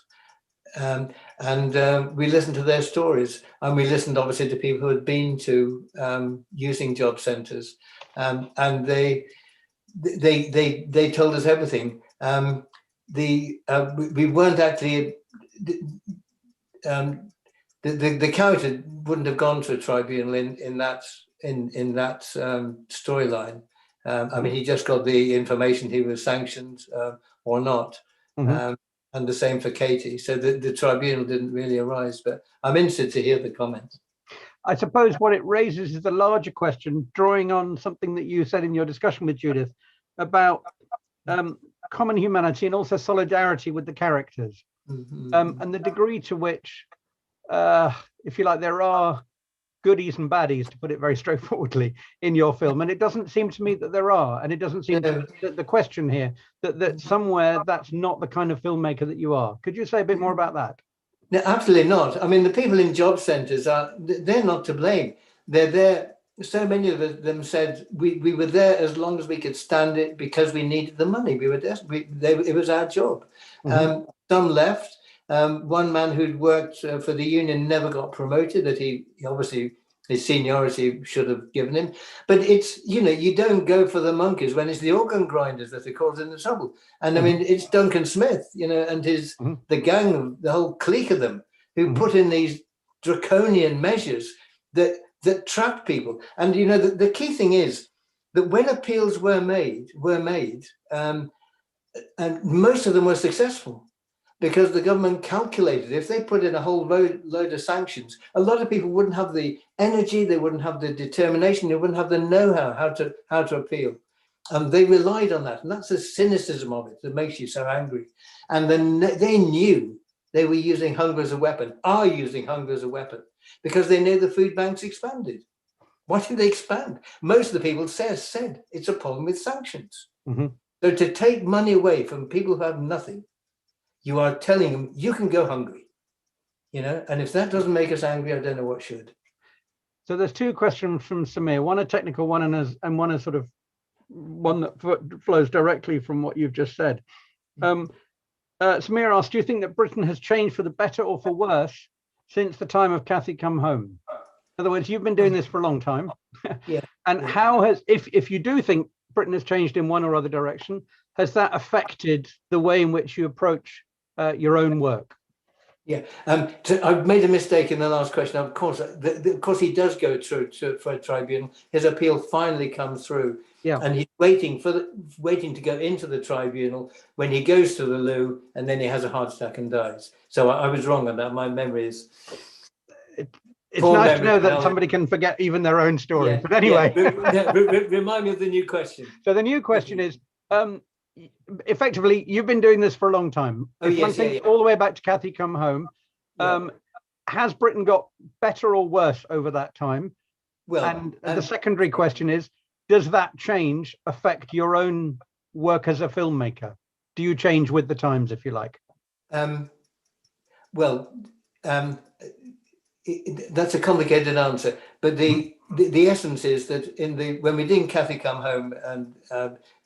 And we listened to their stories, and we listened obviously to people who had been to using job centres, and they told us everything. We weren't actually the character wouldn't have gone to a tribunal in that storyline. I mean, he just got the information he was sanctioned or not. And the same for Katie. So the tribunal didn't really arise, but I'm interested to hear the comments.
I suppose what it raises is the larger question, drawing on something that you said in your discussion with Judith about common humanity and also solidarity with the characters, and the degree to which, if you like, there are goodies and baddies, to put it very straightforwardly, in your film. And it doesn't seem to me that there are, and it doesn't seem to that the question here that somewhere that's not the kind of filmmaker that you are. Could you say a bit more about that?
No, absolutely not. I mean, the people in job centres they're not to blame. They're there. So many of them said we were there as long as we could stand it because we needed the money. We were desperate. It was our job. Some left. One man who'd worked for the union never got promoted. That he obviously his seniority should have given him. But it's, you know, you don't go for the monkeys when it's the organ grinders that are causing the trouble. And I mean, it's Duncan Smith, you know, and the gang, the whole clique of them who put in these draconian measures that trap people. And you know, the key thing is that when appeals were made, and most of them were successful. Because the government calculated if they put in a whole load of sanctions, a lot of people wouldn't have the energy, they wouldn't have the determination, they wouldn't have the know-how how to appeal. And they relied on that. And that's the cynicism of it that makes you so angry. And then they knew they were using hunger as a weapon, are using hunger as a weapon, because they knew the food banks expanded. Why did they expand? Most of the people said it's a problem with sanctions. So to take money away from people who have nothing, you are telling them you can go hungry, you know, and if that doesn't make us angry, I don't know what should.
So there's two questions from Samir, one a technical one and one a sort of one that flows directly from what you've just said. Samir asked, do you think that Britain has changed for the better or for worse since the time of Cathy Come Home? In other words, you've been doing this for a long time.
Yeah.
And how has, if you do think Britain has changed in one or other direction, has that affected the way in which you approach your own work?
Yeah, I've made a mistake in the last question. Of course, he does go through for a tribunal. His appeal finally comes through, and he's waiting to go into the tribunal when he goes to the loo, and then he has a heart attack and dies. So I was wrong on that. My memory is.
It's nice to know that somebody can forget even their own story. But anyway,
remind me of the new question.
So the new question is. Effectively, you've been doing this for a long time. If one thinks all the way back to Cathy Come Home, has Britain got better or worse over that time? Well, and the secondary question is, does that change affect your own work as a filmmaker? Do you change with the times, if you like?
That's a complicated answer, but the essence is that when we did Cathy Come Home and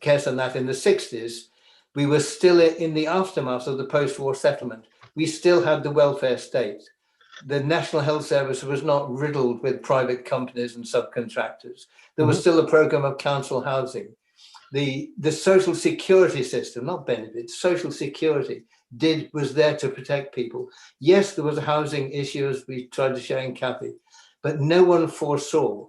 Kes and that in the 60s, we were still in the aftermath of the post-war settlement. We still had the welfare state. The National Health Service was not riddled with private companies and subcontractors. There was still a program of council housing. The social security system, not benefits, social security, was there to protect people. Yes, there was a housing issue, as we tried to show in Cathy, but no one foresaw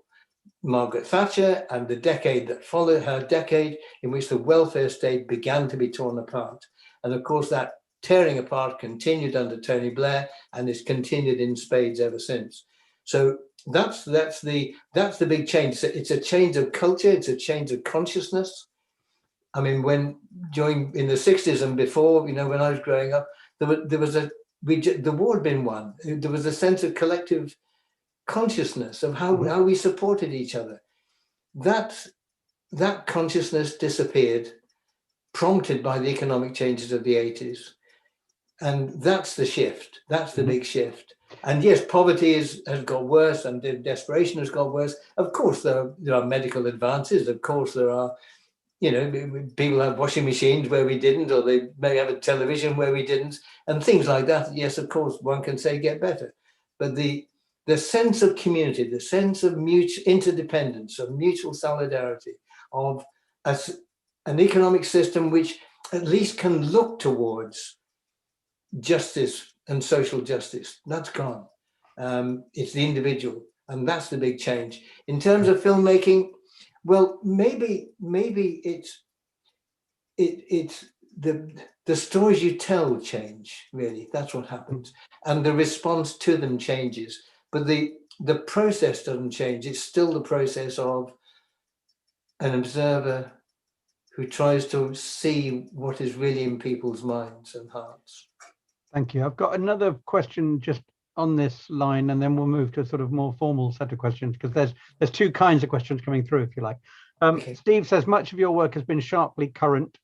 Margaret Thatcher and the decade that followed her, decade in which the welfare state began to be torn apart. And of course, that tearing apart continued under Tony Blair and has continued in spades ever since. So that's the big change. It's a change of culture. It's a change of consciousness. I mean, in the 60s and before, you know, when I was growing up, the war had been won. There was a sense of collective consciousness of how we supported each other. That consciousness disappeared, prompted by the economic changes of the 80s. And that's the shift. That's the big shift. And yes, poverty has got worse and desperation has got worse. Of course, there are medical advances. Of course, there are, you know, people have washing machines where we didn't, or they may have a television where we didn't, and things like that. Yes, of course, one can say get better, but the sense of community, the sense of mutual interdependence, of mutual solidarity, of an economic system which at least can look towards justice and social justice, that's gone. It's the individual, and that's the big change. In terms of filmmaking, well, maybe it's the stories you tell change, really. That's what happens, and the response to them changes. But the process doesn't change. It's still the process of an observer who tries to see what is really in people's minds and hearts.
Thank you. I've got another question just on this line, and then we'll move to a sort of more formal set of questions, because there's two kinds of questions coming through, if you like. Okay. Steve says, much of your work has been sharply current.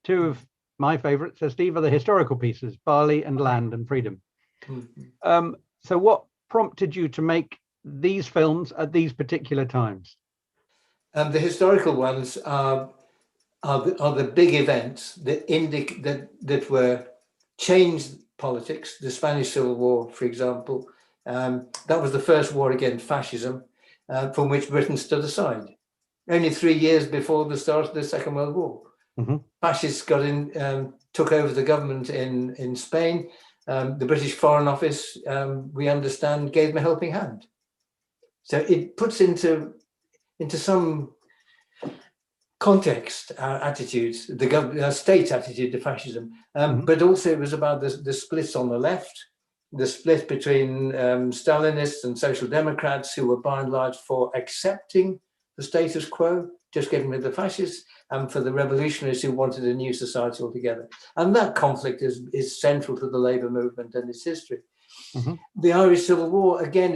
Two of my favorites, says Steve, are the historical pieces, Barley and Land and Freedom. Mm-hmm. So what prompted you to make these films at these particular times?
The historical ones are the big events that were changed politics. The Spanish Civil War, for example, that was the first war against fascism, from which Britain stood aside. Only 3 years before the start of the Second World War. Mm-hmm. Fascists got in, took over the government in Spain. The British Foreign Office, we understand, gave them a helping hand. So it puts into some context our attitudes, our state's attitude to fascism, but also it was about the splits on the left, the split between Stalinists and Social Democrats, who were by and large for accepting the status quo, just getting rid of the fascists, and for the revolutionaries who wanted a new society altogether. And that conflict is central to the labour movement and its history. Mm-hmm. The Irish Civil War, again,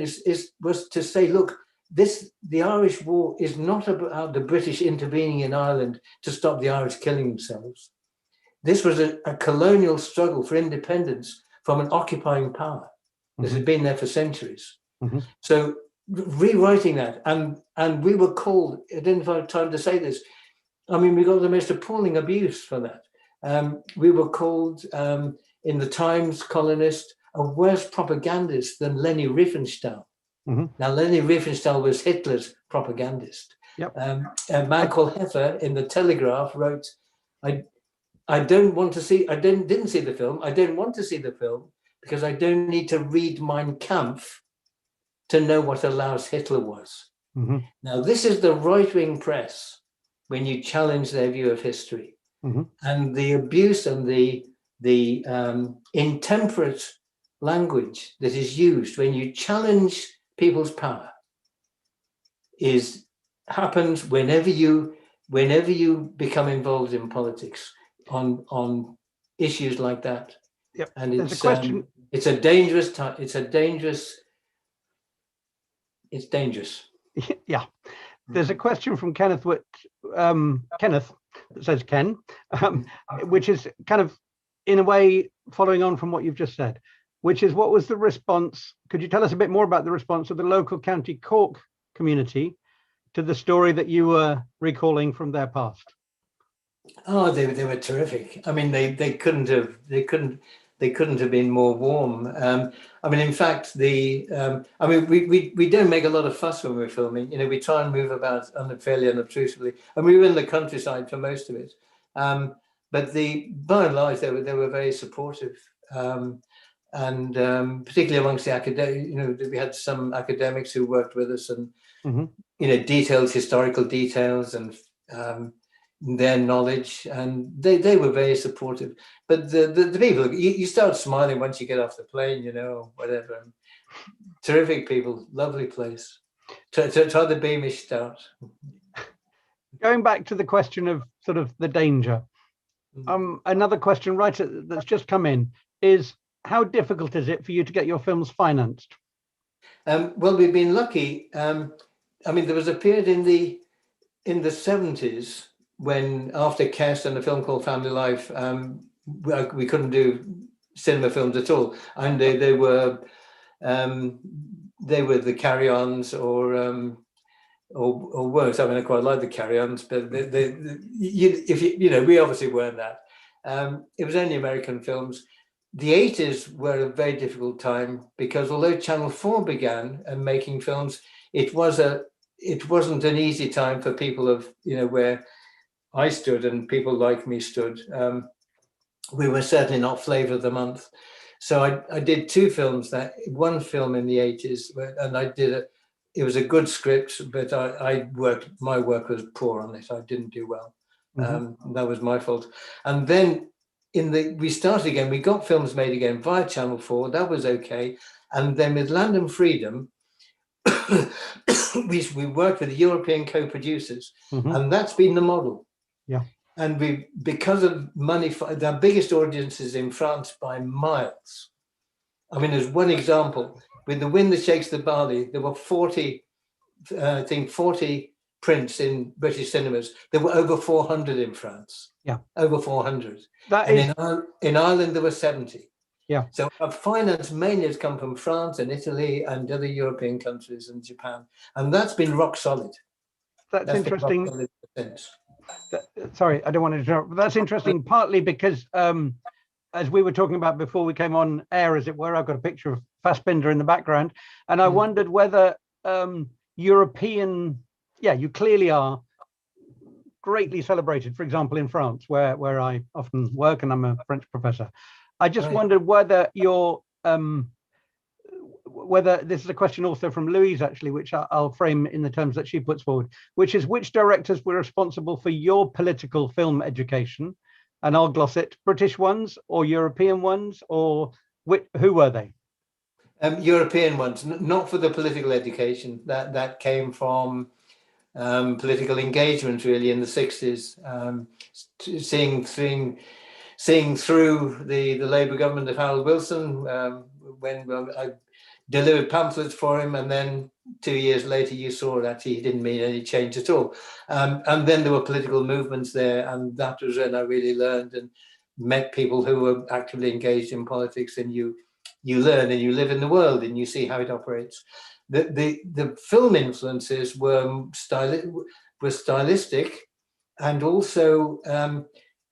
was to say, look, the Irish War is not about the British intervening in Ireland to stop the Irish killing themselves. This was a colonial struggle for independence from an occupying power that had been there for centuries. Mm-hmm. So rewriting that, and we were called, I didn't have time to say this, I mean, we got the most appalling abuse for that. We were called in the Times columnist a worse propagandist than Leni Riefenstahl. Mm-hmm. Now, Leni Riefenstahl was Hitler's propagandist. Yep. A man called Heffer in the Telegraph wrote, I didn't see the film. I don't want to see the film because I don't need to read Mein Kampf to know what a louse Hitler was. Mm-hmm. Now, this is the right-wing press when you challenge their view of history. Mm-hmm. And the abuse and the intemperate language that is used when you challenge people's power happens whenever you become involved in politics on issues like that.
Yep.
And it's a dangerous time. It's dangerous.
Yeah. There's a question from Kenneth Kenneth that says Ken, which is kind of in a way following on from what you've just said, which is, what was the response? Could you tell us a bit more about the response of the local County Cork community to the story that you were recalling from their past?
Oh, they were terrific. I mean, they couldn't have been more warm. I mean, in fact, we don't make a lot of fuss when we're filming. You know, we try and move about fairly unobtrusively, and we were in the countryside for most of it. But by and large, they were very supportive, and particularly amongst the academics. You know, we had some academics who worked with us, and you know, historical details, and their knowledge, and they were very supportive. But the people, you start smiling once you get off the plane, you know, whatever. Terrific people, lovely place. Try the Beamish start.
Going back to the question of sort of the danger, another question that's just come in is, how difficult is it for you to get your films financed?
Well, we've been lucky. I mean, there was a period in the 70s when, after Kest and a film called Family Life, we couldn't do cinema films at all, and they were the Carry-Ons or or worse. I mean, I quite like the carry-ons, but we obviously weren't that. It was only American films. The 80s were a very difficult time because although Channel 4 began making films, it wasn't an easy time for people of, where I stood and people like me stood. We were certainly not flavour of the month. So I did two films, one film in the 80s, and it was a good script, but my work was poor on it. I didn't do well. That was my fault. And then we started again, we got films made again via Channel 4, that was okay. And then with Land and Freedom, we worked with the European co-producers, and that's been the model.
Yeah.
And because of money, the biggest audiences in France by miles. I mean, there's one example, with The Wind That Shakes the Barley, there were 40 prints in British cinemas. There were over 400 in France.
Yeah.
Over 400. In Ireland, there were 70.
Yeah.
So our finance mainly has come from France and Italy and other European countries and Japan. And that's been rock solid.
That's interesting. Sorry, I don't want to interrupt, but that's interesting partly because as we were talking about before we came on air, as it were, I've got a picture of Fassbinder in the background. And I wondered whether European, you clearly are greatly celebrated, for example, in France, where I often work and I'm a French professor. I just wondered whether whether this is a question also from Louise, actually, which I'll frame in the terms that she puts forward, which is which directors were responsible for your political film education? And I'll gloss it, British ones or European ones, or who were they?
European ones, not for the political education. That came from political engagement, really, in the 60s, seeing through the Labour government of Harold Wilson, when I delivered pamphlets for him, and then 2 years later you saw that he didn't mean any change at all. And then there were political movements there, and that was when I really learned and met people who were actively engaged in politics, and you learn and you live in the world and you see how it operates. The film influences were stylistic, and also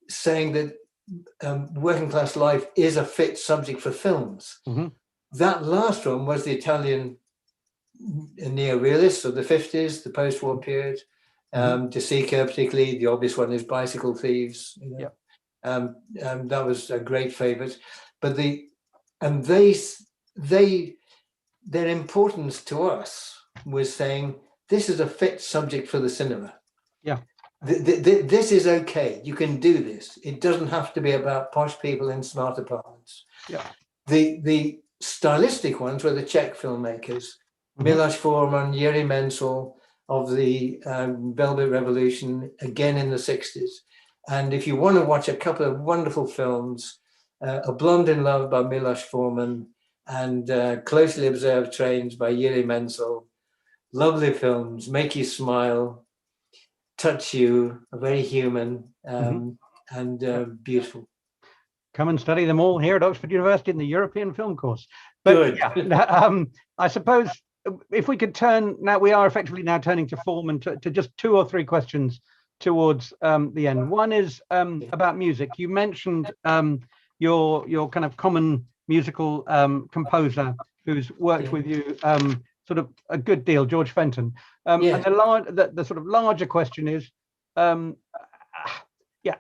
saying that working class life is a fit subject for films. That last one was the Italian neo-realists of the 50s, the post-war period. De Sica, particularly, the obvious one is Bicycle Thieves. That was a great favorite. But their importance to us was saying, this is a fit subject for the cinema.
Yeah.
This is okay. You can do this. It doesn't have to be about posh people in smart apartments.
Yeah.
The stylistic ones were the Czech filmmakers, Miloš Forman, Jiří Menzel of the Velvet Revolution, again in the 60s. And if you want to watch a couple of wonderful films, A Blonde in Love by Miloš Forman and Closely Observed Trains by Jiří Menzel, lovely films, make you smile, touch you, are very human, and beautiful.
Come and study them all here at Oxford University in the European Film course. But I suppose if we could turn, now we are effectively now turning to form and to just 2 or 3 questions towards the end. One is about music. You mentioned your kind of common musical composer who's worked with you sort of a good deal, George Fenton. And the sort of larger question is,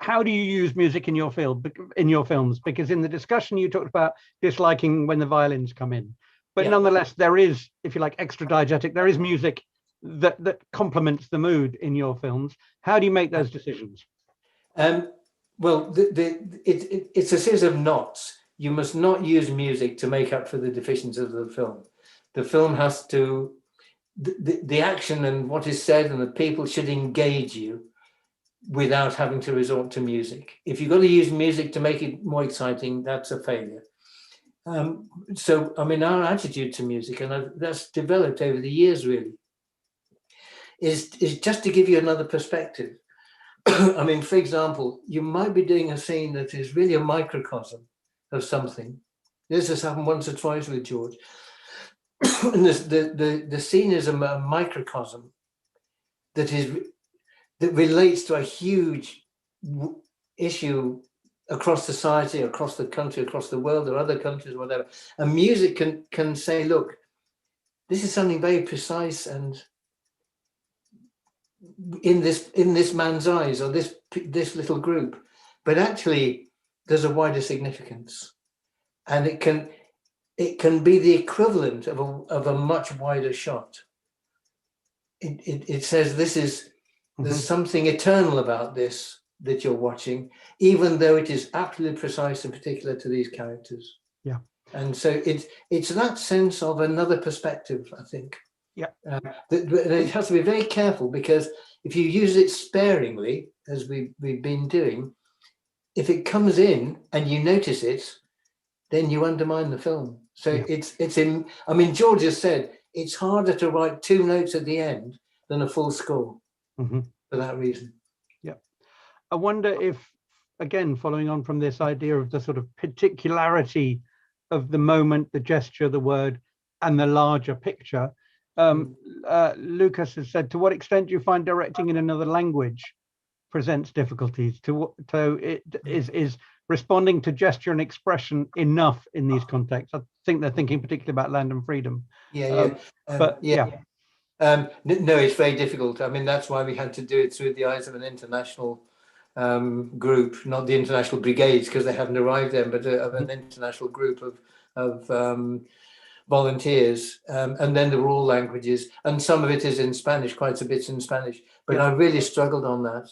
how do you use music in your films? Because in the discussion you talked about disliking when the violins come in, but nonetheless there is, if you like, extra diegetic. There is music that complements the mood in your films. How do you make those decisions?
Well, it's a series of knots. You must not use music to make up for the deficiencies of the film. The film has to, the action and what is said and the people should engage you without having to resort to music. If you've got to use music to make it more exciting, that's a failure. So, I mean, our attitude to music, and that's developed over the years really, is just to give you another perspective. I mean, for example, you might be doing a scene that is really a microcosm of something. This has happened once or twice with George. And the scene is a microcosm, that relates to a huge issue across society, across the country, across the world, or other countries, or whatever. And music can say, look, this is something very precise and in this man's eyes, or this little group, but actually there's a wider significance, and it can be the equivalent of a much wider shot. It says there's something eternal about this that you're watching, even though it is absolutely precise and particular to these characters.
Yeah.
And so it's that sense of another perspective, I think.
Yeah.
It has to be very careful, because if you use it sparingly, as we've been doing, if it comes in and you notice it, then you undermine the film. So yeah. I mean, George has said it's harder to write 2 notes at the end than a full score for that reason.
Yeah. I wonder if, again, following on from this idea of the sort of particularity of the moment, the gesture, the word, and the larger picture, Lucas has said, to what extent do you find directing in another language presents difficulties? Is responding to gesture and expression enough in these contexts? I think they're thinking particularly about Land and Freedom.
No, it's very difficult. I mean, that's why we had to do it through the eyes of an international group, not the international brigades, because they hadn't arrived then, but of an international group of volunteers, and then there were all languages, and some of it is in Spanish, quite a bit in Spanish, but I really struggled on that,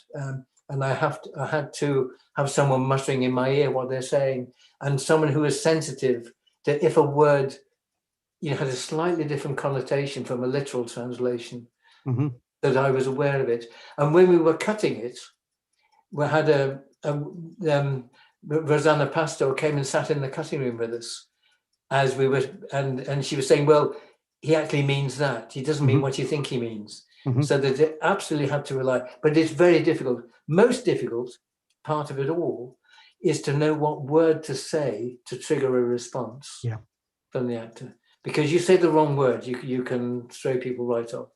and I had to have someone muttering in my ear what they're saying, and someone who was sensitive to if a word had a slightly different connotation from a literal translation, that I was aware of it. And when we were cutting it, we had Rosanna Pastor came and sat in the cutting room with us as we were, and she was saying, well, he actually means that. He doesn't mean what you think he means. So that they absolutely had to rely, but it's very difficult. Most difficult part of it all is to know what word to say to trigger a response from the actor. Because you say the wrong word, you can throw people right off.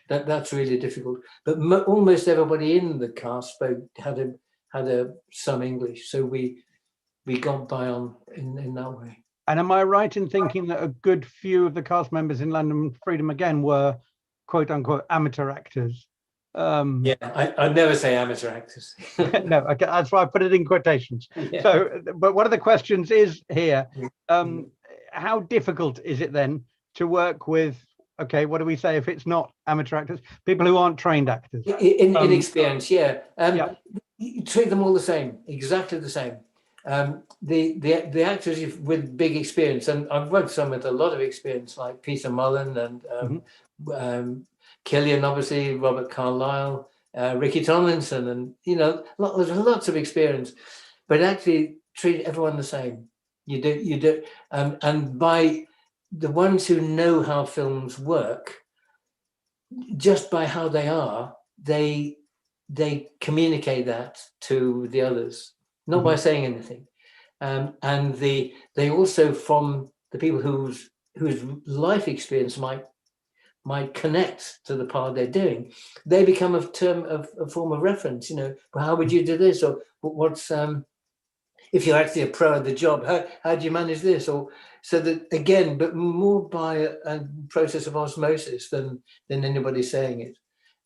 That's really difficult. But almost everybody in the cast had some English, so we got by on in that way.
And am I right in thinking that a good few of the cast members in Land and Freedom again were quote unquote amateur actors?
I never say amateur actors.
No, okay, that's why I put it in quotations. Yeah. So, but one of the questions is here, how difficult is it then to work with, okay, what do we say if it's not amateur actors, people who aren't trained actors?
Inexperienced, you treat them all the same, exactly the same. The actors with big experience, and I've worked some with a lot of experience, like Peter Mullen and Killian, obviously, Robert Carlyle, Ricky Tomlinson, and there's lots of experience, but actually treat everyone the same. You do, and by the ones who know how films work, just by how they are, they communicate that to the others, not by saying anything. And they also, from the people whose life experience might connect to the part they're doing, they become a form of reference. Well, how would you do this, or what's if you're actually a pro at the job, how do you manage this? Or so that again, but more by a process of osmosis than anybody saying it.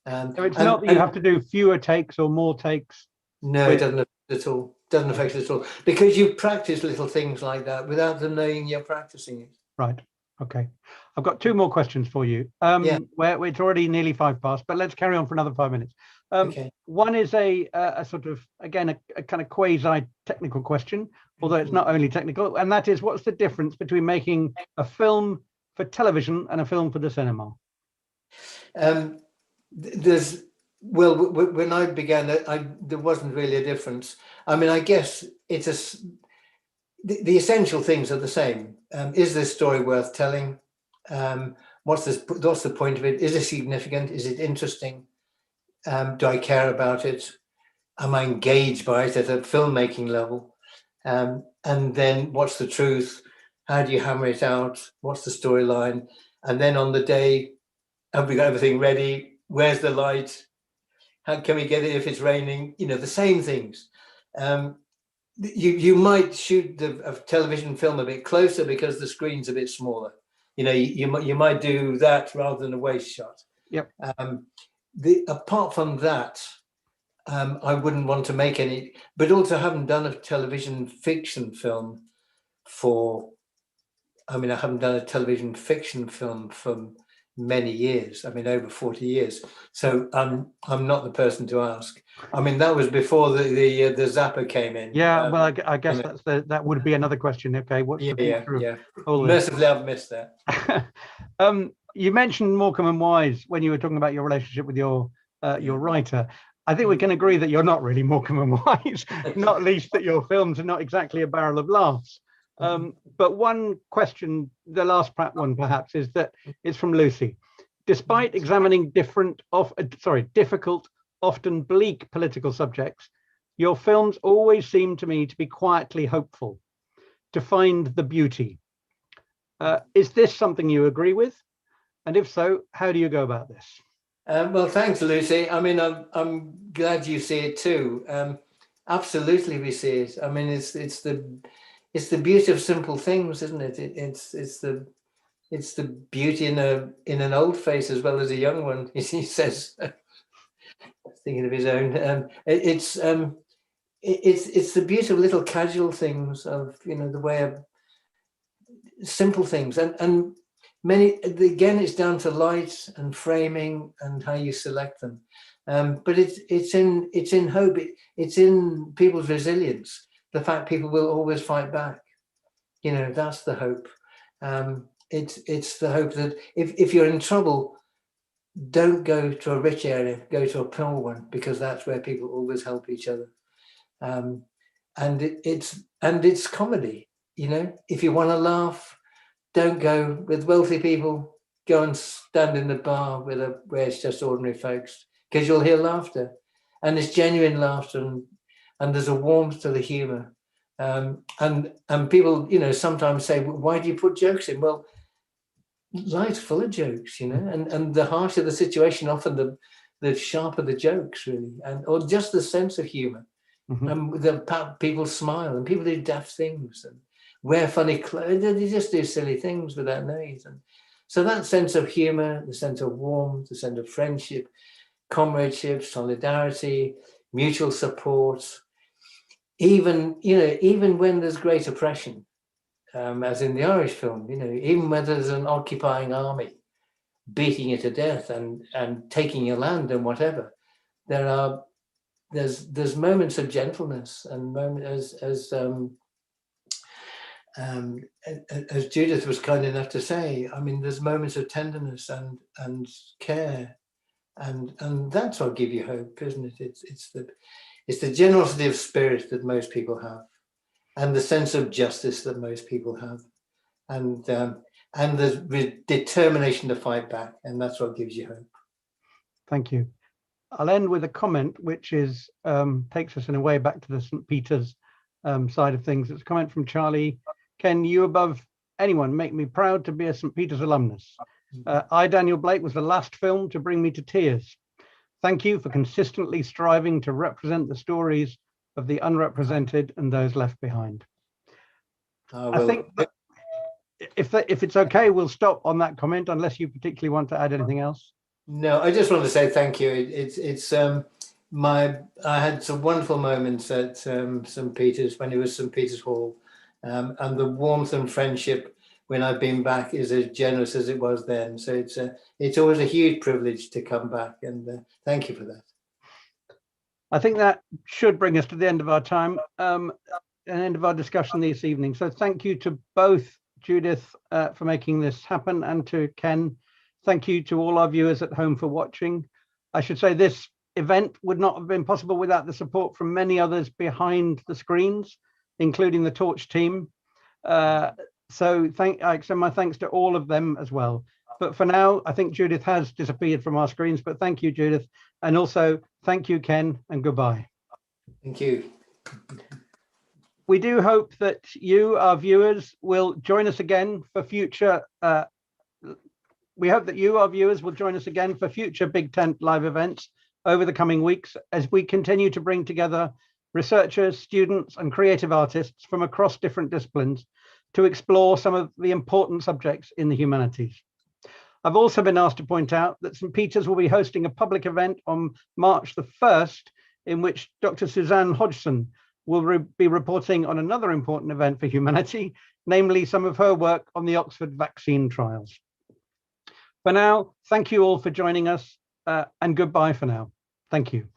So it's not that you have to do fewer takes or more takes.
No, it doesn't affect it at all. Doesn't affect it at all, because you practice little things like that without them knowing you're practicing it.
Right. Okay. I've got 2 more questions for you. Where it's already nearly 5 past, but let's carry on for another 5 minutes.
Okay.
One is a sort of, again, a kind of quasi-technical question, although it's not only technical, and that is, what's the difference between making a film for television and a film for the cinema?
When I began, there wasn't really a difference. I mean, I guess it's the essential things are the same. Is this story worth telling? What's the point of it? Is it significant? Is it interesting? Do I care about it? Am I engaged by it at a filmmaking level? And then what's the truth? How do you hammer it out? What's the storyline? And then on the day, have we got everything ready? where's the light? How can we get it if it's raining? You know, the same things. You might shoot a television film a bit closer because the screen's a bit smaller. You know, you might do that rather than a waist shot.
Yep.
Apart from that, I wouldn't want to make any, but also haven't done a television fiction film I haven't done a television fiction film for many years. I mean, over 40 years. So I'm not the person to ask. I mean, that was before the Zapper came in.
Yeah, well, I guess that would be another question. Okay, what's the future of all this?
Mercifully, I've missed that.
You mentioned Morecambe and Wise when you were talking about your relationship with your writer. I think we can agree that you're not really Morecambe and Wise, not least that your films are not exactly a barrel of laughs. But one question, the last one perhaps, is that it's from Lucy. Despite examining difficult, often bleak political subjects, your films always seem to me to be quietly hopeful, to find the beauty. Is this something you agree with? And if so, how do you go about this?
Well, thanks, Lucy. I mean, I'm glad you see it too. Absolutely, we see it. I mean, it's the beauty of simple things, isn't it? It's the beauty in an old face as well as a young one. He says, thinking of his own. It's the beauty of little casual things, of the way of simple things, and many, again, it's down to light and framing and how you select them. But it's in hope. It's in people's resilience. The fact people will always fight back. That's the hope. It's the hope that if you're in trouble, don't go to a rich area, go to a poor one, because that's where people always help each other. And it's comedy. If you want to laugh, don't go with wealthy people. Go and stand in the bar where it's just ordinary folks, because you'll hear laughter, and it's genuine laughter, and there's a warmth to the humour. And people, sometimes say, well, why do you put jokes in? Well, life's full of jokes, and the harsher the situation, often the sharper the jokes, really, or just the sense of humour. And people smile, and people do daft things and wear funny clothes. They just do silly things without knowing it. And so that sense of humour, the sense of warmth, the sense of friendship, comradeship, solidarity, mutual support, even when there's great oppression, as in the Irish film, even when there's an occupying army beating you to death and taking your land and whatever, there's moments of gentleness and moments as Judith was kind enough to say. I mean, there's moments of tenderness and care, and that's what gives you hope, isn't it? It's the generosity of spirit that most people have, and the sense of justice that most people have, and the determination to fight back, and that's what gives you hope.
Thank you. I'll end with a comment which is takes us in a way back to the St. Peter's side of things. It's a comment from Charlie. Ken, you above anyone make me proud to be a St. Peter's alumnus. I, Daniel Blake, was the last film to bring me to tears. Thank you for consistently striving to represent the stories of the unrepresented and those left behind. I think that if it's okay, we'll stop on that comment, unless you particularly want to add anything else.
No, I just want to say thank you. I had some wonderful moments at St. Peter's when it was St. Peter's Hall, and the warmth and friendship when I've been back is as generous as it was then. So it's always a huge privilege to come back, and thank you for that.
I think that should bring us to the end of our time, an end of our discussion this evening. So thank you to both Judith for making this happen, and to Ken. Thank you to all our viewers at home for watching. I should say this event would not have been possible without the support from many others behind the screens, including the Torch team. So I extend my thanks to all of them as well. But for now, I think Judith has disappeared from our screens, but thank you, Judith. And also thank you, Ken, and goodbye.
Thank you.
We do hope that you, our viewers, will join us again for future we hope that you, our viewers, will join us again for future Big Tent live events over the coming weeks as we continue to bring together researchers, students, and creative artists from across different disciplines to explore some of the important subjects in the humanities. I've also been asked to point out that St. Peter's will be hosting a public event on March the 1st, in which Dr. Suzanne Hodgson will be reporting on another important event for humanity, namely some of her work on the Oxford vaccine trials. For now, thank you all for joining us, and goodbye for now. Thank you.